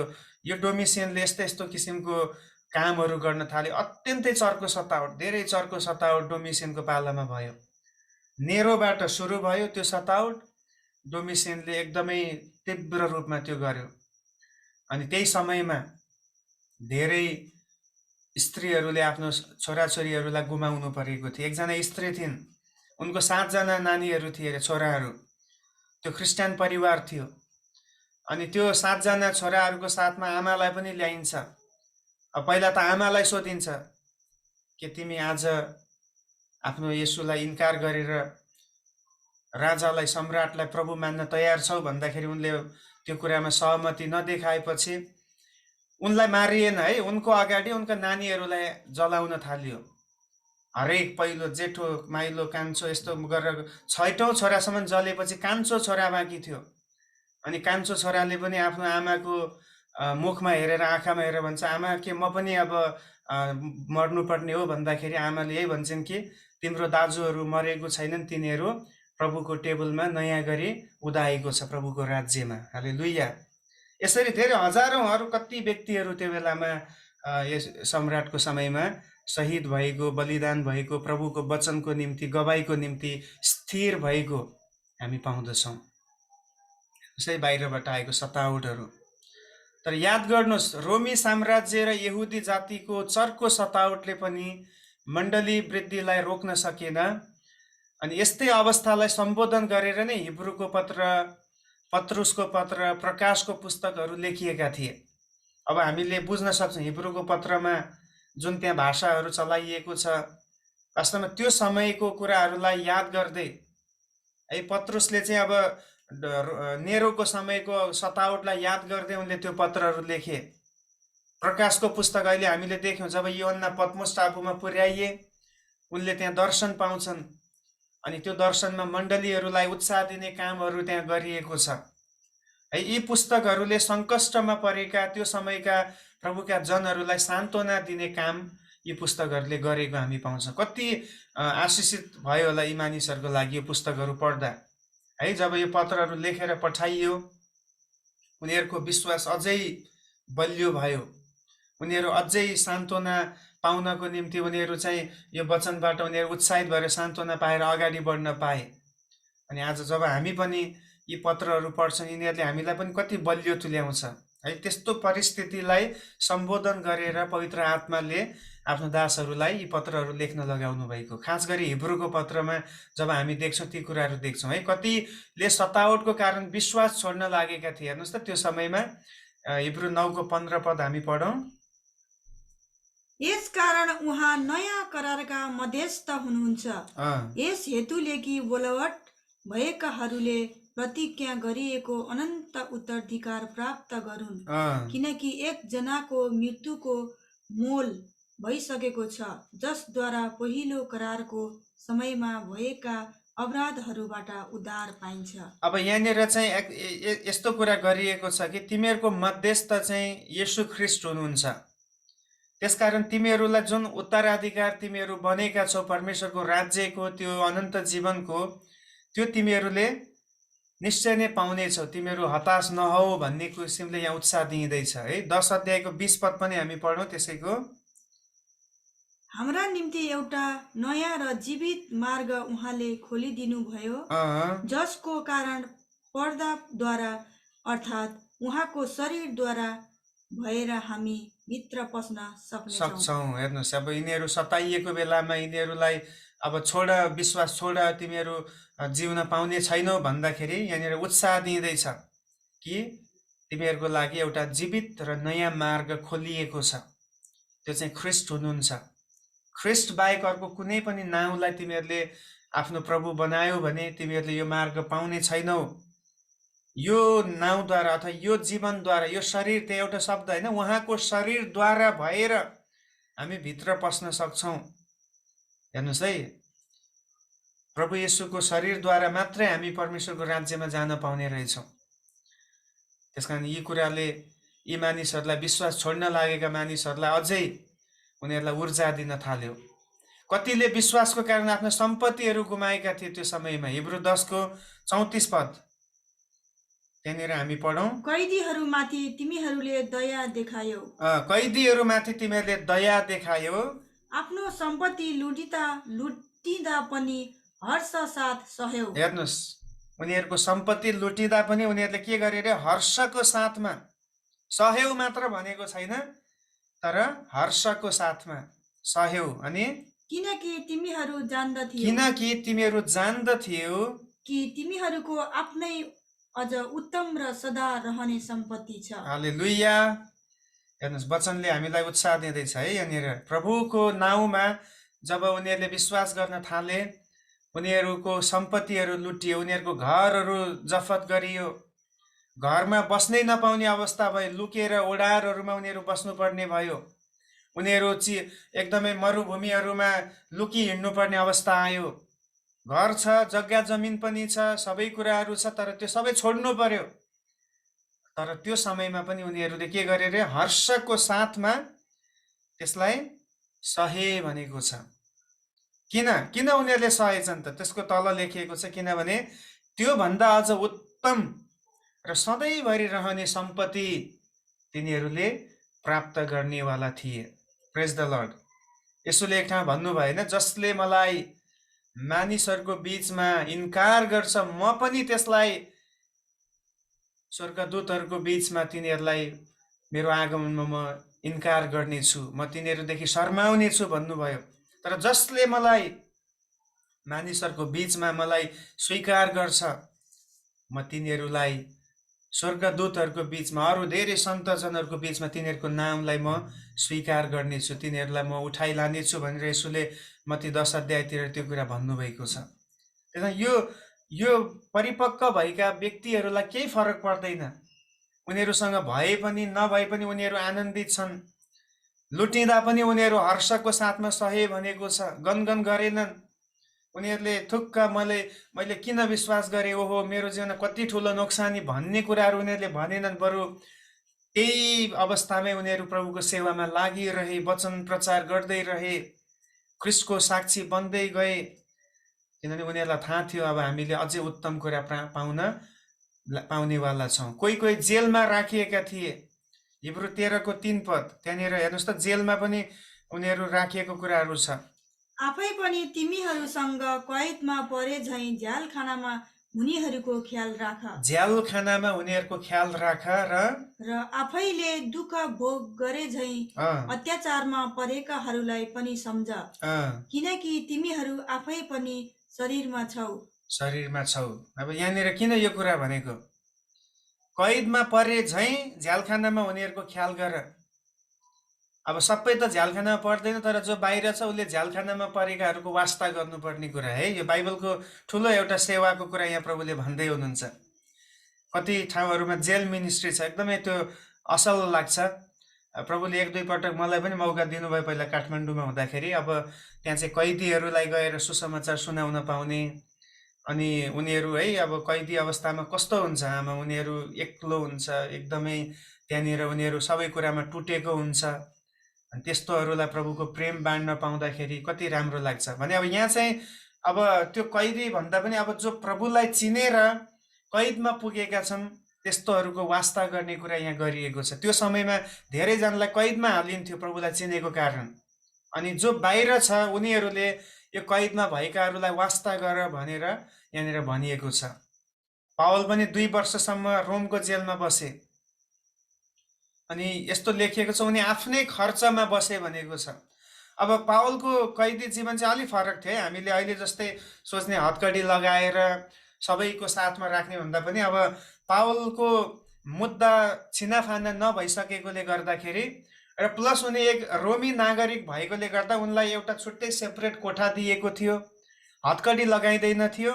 यो डोमिसियनले यस्तो यस्तो किसिमको कामहरू गर्न थाले। अत्यन्तै चर्को सतावट, धेरै चर्को सतावट डोमिसियनको पालामा भयो। नेरोबाट सुरु भयो त्यो सतावट, डोमिसियनले एकदमै तीव्र रूपमा त्यो गर्यो। अनि त्यही समयमा धेरै स्त्रीहरूले आफ्नो छोराछोरीहरूलाई गुमाउनु परेको थियो। एकजना स्त्री थिइन्, उनको 7 जना नानीहरू थिए अरे, छोराहरू। त्यो क्रिस्चियन परिवार थियो। अनि त्यो 7 जना छोराहरूको साथमा आमालाई पनि ल्याइन्छ। अब पहिला त आमालाई सोधिन्छ कि तिमी आज आफ्नो येशूलाई इन्कार गरेर राजालाई, सम्राटलाई प्रभु मान्न तयार छौ भन्दाखेरि उनले त्यो कुरामा सहमति नदेखाएपछि उनलाई मारिएन है, उनको अगाडि उनका नानीहरूलाई जलाउन थाल्यो। हरेक पहिलो, जेठो, माइलो, कान्छो यस्तो गरेर 6औं छोरासम्म जलेपछि कान्छो छोरा बाँकी थियो। अनि कान्छो छोराले पनि आफ्नो आमाको मुखमा हेरेर, आँखामा हेरेर भन्छ, आमा के म पनि अब मर्नुपर्ने हो भन्दाखेरि आमाले यही भन्छन् कि तिम्रो दाजुहरू मरेको छैनन्, तिनीहरू प्रभुको टेबलमा नयाँ गरी उदाएको छ प्रभुको राज्यमा। हालेलुया। यसरी धेरै हजारौं अरू कति व्यक्तिहरू त्यो बेलामा यस सम्राटको समयमा शहीद भएको, बलिदान भएको, प्रभुको वचनको निम्ति, गवाहीको निम्ति स्थिर भएको हामी पाउँदछौँ। यसै बाहिरबाट आएको सतावटहरू। तर याद गर्नुहोस्, रोमी साम्राज्य र यहुदी जातिको चर्को सतावटले पनि मण्डली वृद्धिलाई रोक्न सकेन। अनि यस्तै अवस्थालाई सम्बोधन गरेर नै हिब्रूको पत्र, पत्रुसको पत्र, प्रकाशको पुस्तकहरू लेखिएका थिए। अब हामीले बुझ्न सक्छौँ हिब्रूको पत्रमा जुन त्यहाँ भाषाहरू चलाइएको छ, वास्तवमा त्यो समयको कुराहरूलाई याद गर्दै है पत्रुसले चाहिँ अब नेरोको समयको सतावटलाई याद गर्दै उनले त्यो पत्रहरू लेखे। प्रकाशको पुस्तक अहिले हामीले देख्यौँ, जब यूहन्ना पत्मोस टापुमा पुर्याइए उनले त्यहाँ दर्शन पाउँछन्। अनि त्यो दर्शनमा मण्डलीहरूलाई उत्साह दिने कामहरू त्यहाँ गरिएको छ है। यी पुस्तकहरूले सङ्कष्टमा परेका त्यो समयका प्रभुका जनहरूलाई सान्त्वना दिने काम यी पुस्तकहरूले गरेको हामी पाउँछौँ। कति आशिषित भयो होला यी मानिसहरूको लागि यो पुस्तकहरू पढ्दा है। जब यो पत्रहरू लेखेर पठाइयो उनीहरूको विश्वास अझै बलियो भयो, उनीहरू अझै सान्त्वना पाउनको निम्ति उनीहरू चाहिँ यो वचनबाट उनीहरू उत्साहित भएर सान्त्वना पाएर अगाडि बढ्न पाए। अनि आज जब हामी पनि यी पत्रहरू पढ्छौँ यिनीहरूले हामीलाई पनि कति बलियो तुल्याउँछ है। त्यस्तो परिस्थितिलाई सम्बोधन गरेर पवित्र आत्माले आफ्नो दासहरूलाई यी पत्रहरू लेख्न लगाउनु भएको। खास गरी हिब्रूको पत्रमा जब हामी देख्छौँ ती कुराहरू देख्छौँ है। कतिले सतावटको कारण विश्वास छोड्न लागेका थिए। हेर्नुहोस् त त्यो समयमा हिब्रू 9 को 15 पद हामी पढौँ। यसकारण उहाँ नयाँ करारका मध्यस्थ हुनुहुन्छ, यस हेतुले कि बोलवट भएकाहरूले प्रतिज्ञा गरिएको अनन्त उत्तराधिकार प्राप्त गरून्। किनकि एकजनाको मृत्युको मोल भइसकेको छ, जसद्वारा पहिलो करारको समयमा भएका अपराधहरूबाट उद्धार पाइन्छ। अब यहाँनिर चाहिँ यस्तो कुरा गरिएको छ कि तिमीहरूको मध्यस्थ चाहिँ येशू ख्रीष्ट हुनुहुन्छ। त्यसकारण तिमीहरूलाई जुन उत्तराधिकार तिमीहरू बनेका छौ परमेश्वरको राज्यको, त्यो अनन्त जीवनको, त्यो तिमीहरूले निश्चय नै पाउनेछौ। तिमीहरू हताश नहौ भन्ने किसिमले यहाँ उत्साह दिइँदैछ है। 10 अध्यायको 20 पद पनि हामी पढौँ त्यसैको। हाम्रा निम्ति एउटा नयाँ र जीवित मार्ग उहाँले खोलिदिनु भयो, जसको कारण पर्दाद्वारा अर्थात् उहाँको शरीरद्वारा भएर हामी भित्र पस्न सक्छौँ। हेर्नुहोस्, अब यिनीहरू सताइएको बेलामा यिनीहरूलाई अब छोड, विश्वास छोड, तिमीहरू जिउन पाउने छैनौ भन्दाखेरि यहाँनिर उत्साह दिँदैछ कि तिमीहरूको लागि एउटा जीवित र नयाँ मार्ग खोलिएको छ। त्यो चाहिँ ख्रीष्ट हुनुहुन्छ। ख्रीष्ट बाहेक अर्को कुनै पनि नाउँलाई तिमीहरूले आफ्नो प्रभु बनायौ भने तिमीहरूले यो मार्ग पाउने छैनौ। यो नाउँद्वारा अथवा यो जीवनद्वारा, यो शरीर त्यो एउटा शब्द होइन, उहाँको शरीरद्वारा भएर हामी भित्र पस्न सक्छौँ। हेर्नुहोस् है, प्रभु येशूको शरीरद्वारा मात्रै हामी परमेश्वरको राज्यमा जान पाउने रहेछौँ। त्यसकारण यी कुराले यी मानिसहरूलाई, विश्वास छोड्न लागेका मानिसहरूलाई अझै उनीहरूलाई ऊर्जा दिन थाल्यो। कतिले विश्वासको कारण आफ्ना सम्पत्तिहरू गुमाएका थिए त्यो समयमा। हिब्रू 10 को 34 पद त्यहाँनिर हामी पढौँ। कैदीहरूमाथि तिमीहरूले दया देखायौ, कैदीहरूमाथि तिमीहरूले दया देखायौ, आफ्नो सम्पत्ति लुटिँदा पनि हर्ष साथ सहयौ। हेर्नुहोस्, उनीहरूको सम्पत्ति लुटिँदा पनि उनीहरूले के गरे रे? हर्षको साथमा सहयौ मात्र भनेको छैन, तर हर्षको साथमा सहयौ। अनि किनकि तिमीहरू जान्दथियौ कि तिमीहरूको आफ्नै अझ उत्तम र सदा रहने सम्पत्ति छ। हालेलुया। हेर्नुहोस्, वचनले हामीलाई उत्साह दिँदैछ है। यहाँनिर प्रभुको नाउँमा जब उनीहरूले विश्वास गर्न थाले, उनीहरूको सम्पत्तिहरू लुटियो, उनीहरूको घरहरू जफत गरियो, घरमा बस्नै नपाउने अवस्था भयो, लुकेर ओडारहरूमा उनीहरू बस्नुपर्ने भयो, उनीहरू एकदमै मरुभूमिहरूमा लुकी हिँड्नुपर्ने अवस्था आयो। घर छ, जग्गा जमिन पनि छ, सबै कुराहरू छ, तर त्यो सबै छोड्नु पर्यो। तर त्यो समयमा पनि उनीहरूले के गरे रे? हर्षको साथमा त्यसलाई सहे भनेको छ। किन उनीहरूले सहेछन् त? त्यसको तल लेखिएको छ, किनभने त्योभन्दा अझ उत्तम र सधैँभरि रहने सम्पत्ति तिनीहरूले प्राप्त गर्नेवाला थिए। प्रेज द लर्ड। यसोले एक ठाउँ भन्नुभयो होइन, जसले मलाई मानिसहरूको बीचमा इन्कार गर्छ, म पनि त्यसलाई स्वर्गदूतहरूको बीचमा तिनीहरूलाई मेरो आगमनमा म इन्कार गर्नेछु, म तिनीहरूदेखि शर्माउने छु भन्नुभयो। तर जसले मलाई मानिसहरूको बीचमा मलाई स्वीकार गर्छ, म तिनीहरूलाई स्वर्गदूतहरूको बीचमा, अरू धेरै सन्तजनहरूको बीचमा तिनीहरूको नामलाई म स्वीकार गर्नेछु, तिनीहरूलाई म उठाइ लानेछु भनेर यसोले मत्ती 10 अध्यायतिर त्यो कुरा भन्नुभएको छ। त्यसमा यो परिपक्व भएका व्यक्तिहरूलाई केही फरक पर्दैन। उनीहरूसँग भए पनि नभए पनि उनीहरू आनन्दित छन्। लुटिँदा पनि उनीहरू हर्षको साथमा सहे भनेको छ, गनगन गरेनन्। उनीहरूले थुक्क मैले किन विश्वास गरेँ, ओहो मेरो जीवनमा कति ठुलो नोक्सानी भन्ने कुराहरू उनीहरूले भनेनन्। बरु त्यही अवस्थामै उनीहरू प्रभुको सेवामा लागिरहे, वचन प्रचार गर्दै रहे, ख्रीष्टको साक्षी बन्दै गए, किनभने उनीहरूलाई थाहा थियो अब हामीले अझै उत्तम कुरा पाउनेवाला छौँ। कोही जेलमा राखिएका थिए। हिब्रू 13 को 3 पद त्यहाँनिर हेर्नुहोस् त, जेलमा पनि उनीहरू राखिएको कुराहरू छ। आफै पनि तिमीहरूसँग कैदमा परे झैँ झ्यालखानामा हुनेहरूको ख्याल राख झ्यालखानामा उनीहरूको ख्याल राख र आफैले दुःख भोग गरे झै अत्याचारमा परेकाहरूलाई पनि सम्झ किनकि तिमीहरू आफै पनि शरीरमा छौ। अब यहाँनिर किन यो कुरा भनेको? कैदमा परे झै झ्यालखानामा उनीहरूको ख्याल गर। अब सबै त झ्यालखानामा पर्दैन, तर जो बाहिर छ उसले झ्यालखानामा परेकाहरूको वास्ता गर्नुपर्ने कुरा है। यो बाइबलको ठुलो एउटा सेवाको कुरा यहाँ प्रभुले भन्दै हुनुहुन्छ। कति ठाउँहरूमा जेल मिनिस्ट्री छ, एकदमै त्यो असल लाग्छ। प्रभुले एक दुई पटक मलाई पनि मौका दिनुभयो पहिला काठमाडौँमा हुँदाखेरि। अब त्यहाँ चाहिँ कैदीहरूलाई गएर सुसमाचार सुनाउन पाउने, अनि उनीहरू है अब कैदी अवस्थामा कस्तो हुन्छ, आमा उनीहरू एक्लो हुन्छ एकदमै, त्यहाँनिर उनीहरू सबै कुरामा टुटेको हुन्छ। अनि त्यस्तोहरूलाई प्रभुको प्रेम बाँड्न पाउँदाखेरि कति राम्रो लाग्छ भने। अब यहाँ चाहिँ अब त्यो कैदी भन्दा पनि अब जो प्रभुलाई चिनेर कैदमा पुगेका छन् त्यस्तोहरूको वास्ता गर्ने कुरा यहाँ गरिएको छ। त्यो समयमा धेरैजनालाई कैदमा हालिन्थ्यो प्रभुलाई चिनेको कारण। अनि जो बाहिर छ उनीहरूले यो कैदमा भएकाहरूलाई वास्ता गर भनेर यहाँनिर भनिएको छ। पावल पनि 2 वर्षसम्म रोमको जेलमा बसे। अनि यस्तो लेखिएको छ उनी आफ्नै खर्चमा बसे भनेको छ। अब पावलको कैदी जीवन चाहिँ अलिक फरक थियो। हामीले अहिले जस्तै सोच्ने हतकडी लगाएर सबैको साथमा राख्ने भन्दा पनि अब पावलको मुद्दा छिनाफाना नभइसकेकोले गर्दाखेरि र प्लस उनी एक रोमी नागरिक भएकोले गर्दा उनलाई एउटा छुट्टै सेपरेट कोठा दिएको थियो, हतकडी लगाइँदैन थियो।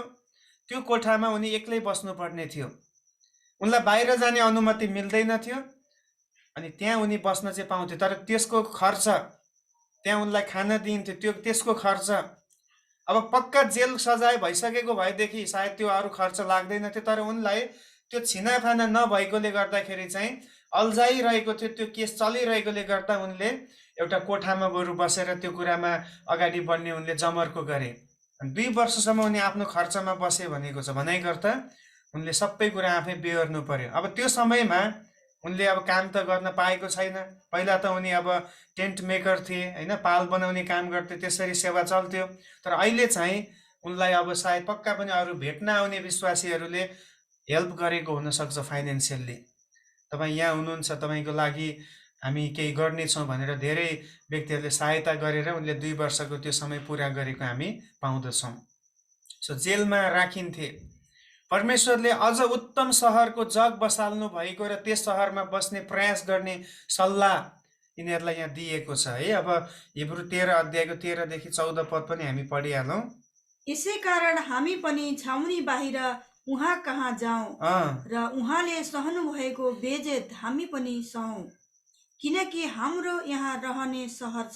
त्यो कोठामा उनी एक्लै बस्नुपर्ने थियो, उनलाई बाहिर जाने अनुमति मिल्दैन थियो। अनि त्यहाँ उनी बस्न चाहिँ पाउँथे, तर त्यसको खर्च, त्यहाँ उनलाई खाना दिइन्थ्यो, त्यसको खर्च। अब पक्का जेल सजाय भइसकेको भएदेखि सायद त्यो अरू खर्च लाग्दैन थियो, तर उनलाई त्यो छिनाफाना नभएकोले गर्दाखेरि चाहिँ अल्झाइरहेको थियो, त्यो केस चलिरहेकोले गर्दा उनले एउटा कोठामा बरु बसेर त्यो कुरामा अगाडि बढ्ने उनले जमर्को गरे। 2 वर्षसम्म उनी आफ्नो खर्चमा बसे भनेको छ। भनाइकर्ता उनले सबै कुरा आफै बेहोर्नु पर्यो। अब त्यो समयमा उनले अब काम त गर्न पाएको छैन। पहिला त उनी अब टेन्ट मेकर थिए होइन, पाल बनाउने काम गर्थे, त्यसरी सेवा चल्थ्यो। तर अहिले चाहिँ उनलाई अब सायद पक्का पनि अरू भेट्न आउने विश्वासीहरूले हेल्प गरेको हुनसक्छ फाइनेन्सियल्ली। तपाईँ यहाँ हुनुहुन्छ, तपाईँको लागि हामी केही गर्नेछौँ भनेर धेरै व्यक्तिहरूले सहायता गरेर उनले 2 वर्षको त्यो समय पुरा गरेको हामी पाउँदछौँ। सो जेलमा राखिन्थे। परमेश्वरले अझ उत्तम सहरको जग बसाल्नु भएको र त्यस सहरमा बस्ने प्रयास गर्ने सल्लाह यिनीहरूलाई यहाँ दिएको छ है। अब हिब्रू 13 अध्यायको 13 देखि 14 पद पनि हामी पढिहालौँ। यसै कारण हामी पनि छाउनी बाहिर उहाँ कहाँ जाउँ र उहाँले सहनु भएको बेजेत हामी पनि सहौँ, किनकि हाम्रो यहाँ रहने सहर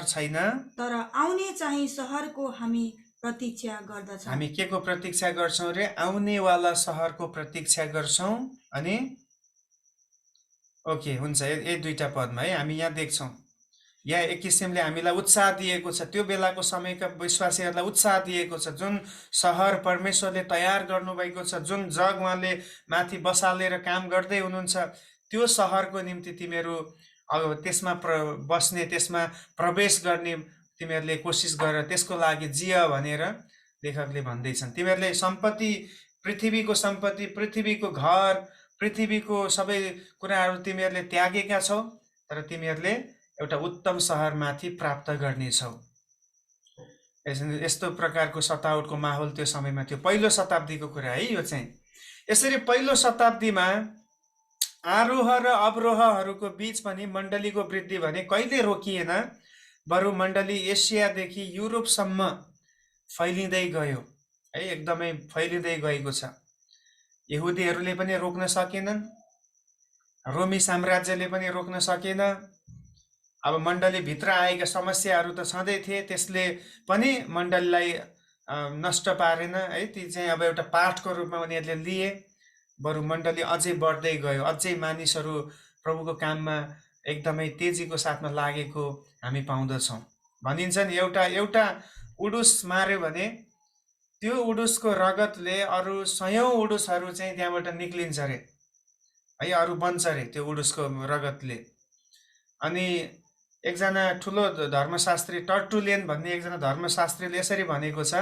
छैन, तर आउने चाहिँ सहरको हामी प्रतीक्षा गर्दछौँ। हामी के को प्रतीक्षा गर्छौँ रे? आउनेवाला सहरको प्रतीक्षा गर्छौँ। अनि ओके हुन्छ, यही 2टा पदमा है हामी यहाँ देख्छौँ। यहाँ एक किसिमले हामीलाई उत्साह दिएको छ, त्यो बेलाको समयका विश्वासीहरूलाई उत्साह दिएको छ। जुन सहर परमेश्वरले तयार गर्नुभएको छ, जुन जग उहाँले माथि बसालेर काम गर्दै हुनुहुन्छ, त्यो सहरको निम्ति तिमीहरू अब त्यसमा बस्ने, त्यसमा प्रवेश गर्ने तिमीहरूले कोसिस गर, त्यसको लागि जिय भनेर लेखकले भन्दैछन्। तिमीहरूले सम्पत्ति, पृथ्वीको सम्पत्ति, पृथ्वीको घर, पृथ्वीको सबै कुराहरू तिमीहरूले त्यागेका छौ, तर तिमीहरूले एउटा उत्तम सहरमाथि प्राप्त गर्नेछौ। यस्तो प्रकारको सतावटको माहौल त्यो समयमा थियो। पहिलो शताब्दीको कुरा है यो चाहिँ। यसरी पहिलो शताब्दीमा आरोह र अवरोहहरूको बीच पनि मण्डलीको वृद्धि भने कहिले रोकिएन, बरु मण्डली एसियादेखि युरोपसम्म फैलिँदै गयो है, एकदमै फैलिँदै गएको छ। यहुदीहरूले पनि रोक्न सकेनन्, रोमी साम्राज्यले पनि रोक्न सकेन। अब मण्डलीभित्र आएका समस्याहरू त छँदै थिए, त्यसले पनि मण्डलीलाई नष्ट पारेन है। ती चाहिँ अब एउटा पाठको रूपमा उनीहरूले लिए, बरु मण्डली अझै बढ्दै गयो, अझै मानिसहरू प्रभुको काममा एकदमै तेजीको साथमा लागेको हामी पाउँदछौँ। भनिन्छ नि एउटा उडुस मार्यो भने त्यो उडुसको रगतले अरू 100औं उडुसहरू चाहिँ त्यहाँबाट निक्लिन्छ अरे है, अरू बन्छ अरे त्यो उडुसको रगतले। अनि एकजना ठुलो धर्मशास्त्री टर्टुलियन भन्ने एकजना धर्मशास्त्रीले यसरी भनेको छ,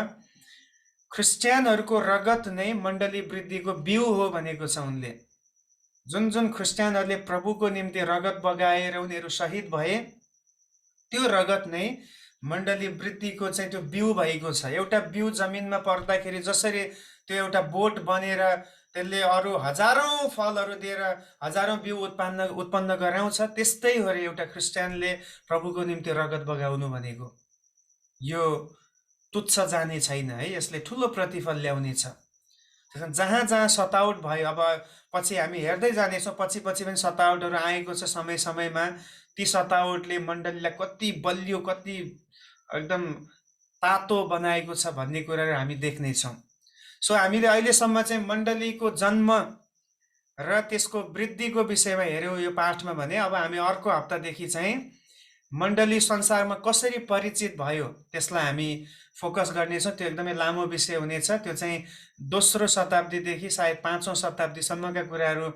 ख्रिस्टियनहरूको रगत नै मण्डली वृद्धिको बिउ हो भनेको छ उनले। जुन जुन ख्रिस्टियनहरूले प्रभुको निम्ति रगत बगाएर उनीहरू शहीद भए, त्यो रगत नै मण्डली वृद्धिको चाहिँ त्यो बिउ भएको छ। एउटा बिउ जमिनमा पर्दाखेरि जसरी त्यो एउटा बोट बनेर त्यसले अरू हजारौं फलहरू दिएर हजारौं बिउ उत्पन्न गराउँछ, त्यस्तै हो रे एउटा ख्रिस्टियनले प्रभुको निम्ति रगत बगाउनु भनेको। यो तुच्छ जाने छैन है, यसले ठुलो प्रतिफल ल्याउने छ। जहाँ जहाँ सताउट भयो, अब पछि हामी हेर्दै जानेछौँ, पछि पनि सताउटहरू आएको छ समय समयमा। ती सताउटले मण्डलीलाई कति बलियो, कति एकदम तातो बनाएको छ भन्ने कुराहरू हामी देख्नेछौँ। सो हामीले अहिलेसम्म चाहिँ मण्डलीको जन्म र त्यसको वृद्धिको विषयमा हेऱ्यौँ यो पाठमा भने। अब हामी अर्को हप्तादेखि चाहिँ मण्डली संसारमा कसरी परिचित भयो त्यसलाई हामी फोकस गर्नेछौँ। त्यो एकदमै लामो विषय हुनेछ। त्यो चाहिँ दोस्रो शताब्दीदेखि सायद 5औं शताब्दीसम्मका कुराहरू,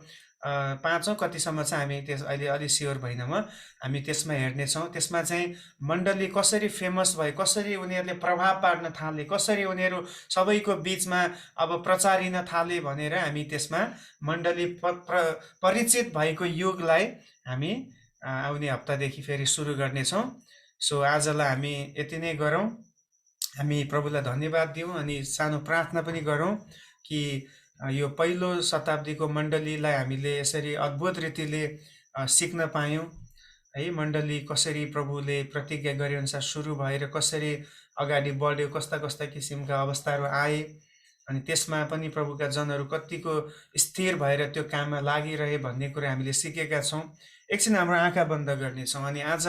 5औं कतिसम्म चाहिँ हामी त्यस अहिले अलि स्योर भएन म, हामी त्यसमा हेर्नेछौँ। त्यसमा चाहिँ मण्डली कसरी फेमस भयो, कसरी उनीहरूले प्रभाव पार्न थाले, कसरी उनीहरू सबैको बिचमा अब प्रचारिन थाले भनेर हामी त्यसमा मण्डली परिचित भएको युगलाई हामी आउने हप्तादेखि फेरि सुरु गर्नेछौँ। सो आजलाई हामी यति नै गरौँ। हामी प्रभुलाई धन्यवाद दिउँ अनि सानो प्रार्थना पनि गरौँ कि यो पहिलो शताब्दीको मण्डलीलाई हामीले यसरी अद्भुत रीतिले सिक्न पायौँ है। मण्डली कसरी प्रभुले प्रतिज्ञा गरे अनुसार सुरु भएर कसरी अगाडि बढ्यो, कस्ता कस्ता किसिमका अवस्थाहरू आए, अनि त्यसमा पनि प्रभुका जनहरू कतिको स्थिर भएर त्यो काममा लागिरहे भन्ने कुरा हामीले सिकेका छौँ। एकछिन हाम्रो आँखा बन्द गर्नेछौँ अनि आज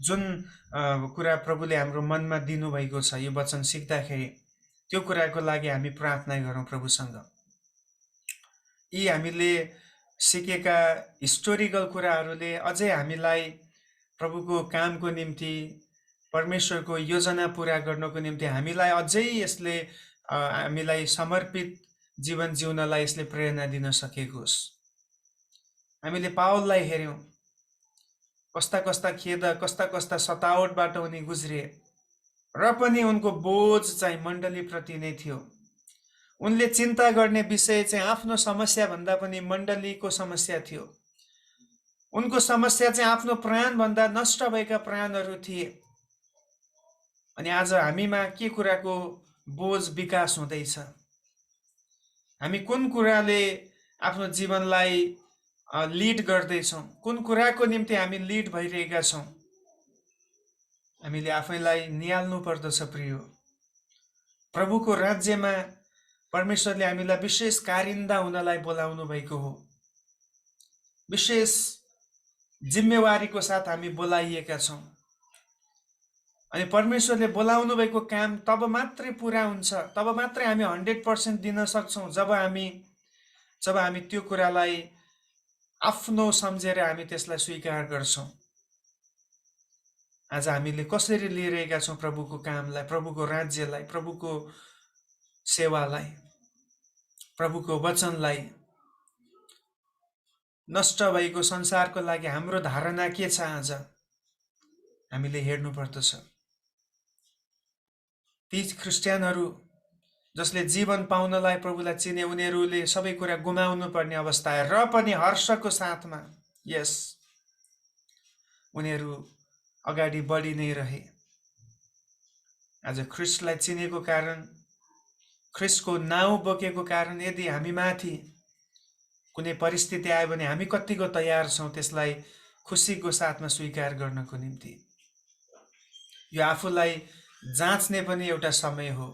जुन कुरा प्रभुले हाम्रो मनमा दिनुभएको छ यो वचन सिक्दाखेरि, त्यो कुराको लागि हामी प्रार्थना गरौँ प्रभुसँग। यी हामीले सिकेका हिस्टोरिकल कुराहरूले अझै हामीलाई प्रभुको कामको निम्ति, परमेश्वरको योजना पुरा गर्नको निम्ति हामीलाई अझै यसले हामीलाई समर्पित जीवन जिउनलाई यसले प्रेरणा दिन सकेको होस्। हामीले पावललाई हेऱ्यौँ, कस्ता कस्ता खेद, कस्ता कस्ता सतावटबाट उनी गुज्रे, र पनि उनको बोझ चाहिँ मण्डलीप्रति नै थियो। उनले चिन्ता गर्ने विषय चाहिँ आफ्नो समस्या भन्दा पनि मण्डलीको समस्या थियो। उनको समस्या चाहिँ आफ्नो प्राणभन्दा नष्ट भएका प्राणहरू थिए। अनि आज हामीमा के कुराको बोझ विकास हुँदैछ? हामी कुन कुराले आफ्नो जीवनलाई लिड गर्दैछौँ? कुन कुराको निम्ति हामी लिड भइरहेका छौँ? हामीले आफैलाई निहाल्नु पर्दछ प्रियो। प्रभुको राज्यमा परमेश्वरले हामीलाई विशेष कारिन्दा हुनलाई बोलाउनु भएको हो। विशेष जिम्मेवारीको साथ हामी बोलाइएका छौँ। अनि परमेश्वरले बोलाउनु भएको काम तब मात्रै पुरा हुन्छ, तब मात्रै हामी 100% दिन सक्छौँ जब हामी त्यो कुरालाई आफ्नो सम्झेर हामी त्यसलाई स्वीकार गर्छौँ। आज हामीले कसरी लिइरहेका छौँ प्रभुको कामलाई, प्रभुको राज्यलाई, प्रभुको सेवालाई, प्रभुको वचनलाई? नष्ट भएको संसारको लागि हाम्रो धारणा के छ आज? हामीले हेर्नु पर्दछ। ती ख्रिस्टियनहरू जसले जीवन पाउनलाई प्रभुलाई चिने, उनीहरूले सबै कुरा गुमाउनु पर्ने अवस्था आयो, र पनि हर्षको साथमा यस उनीहरू अगाडि बढी नै रहे। आज ख्रिस्टलाई चिनेको कारण, ख्रिस्टको नाउँ बोकेको कारण यदि हामी माथि कुनै परिस्थिति आयो भने हामी कतिको तयार छौँ त्यसलाई खुसीको साथमा स्वीकार गर्नको निम्ति? यो आफूलाई जाँच्ने पनि एउटा समय हो।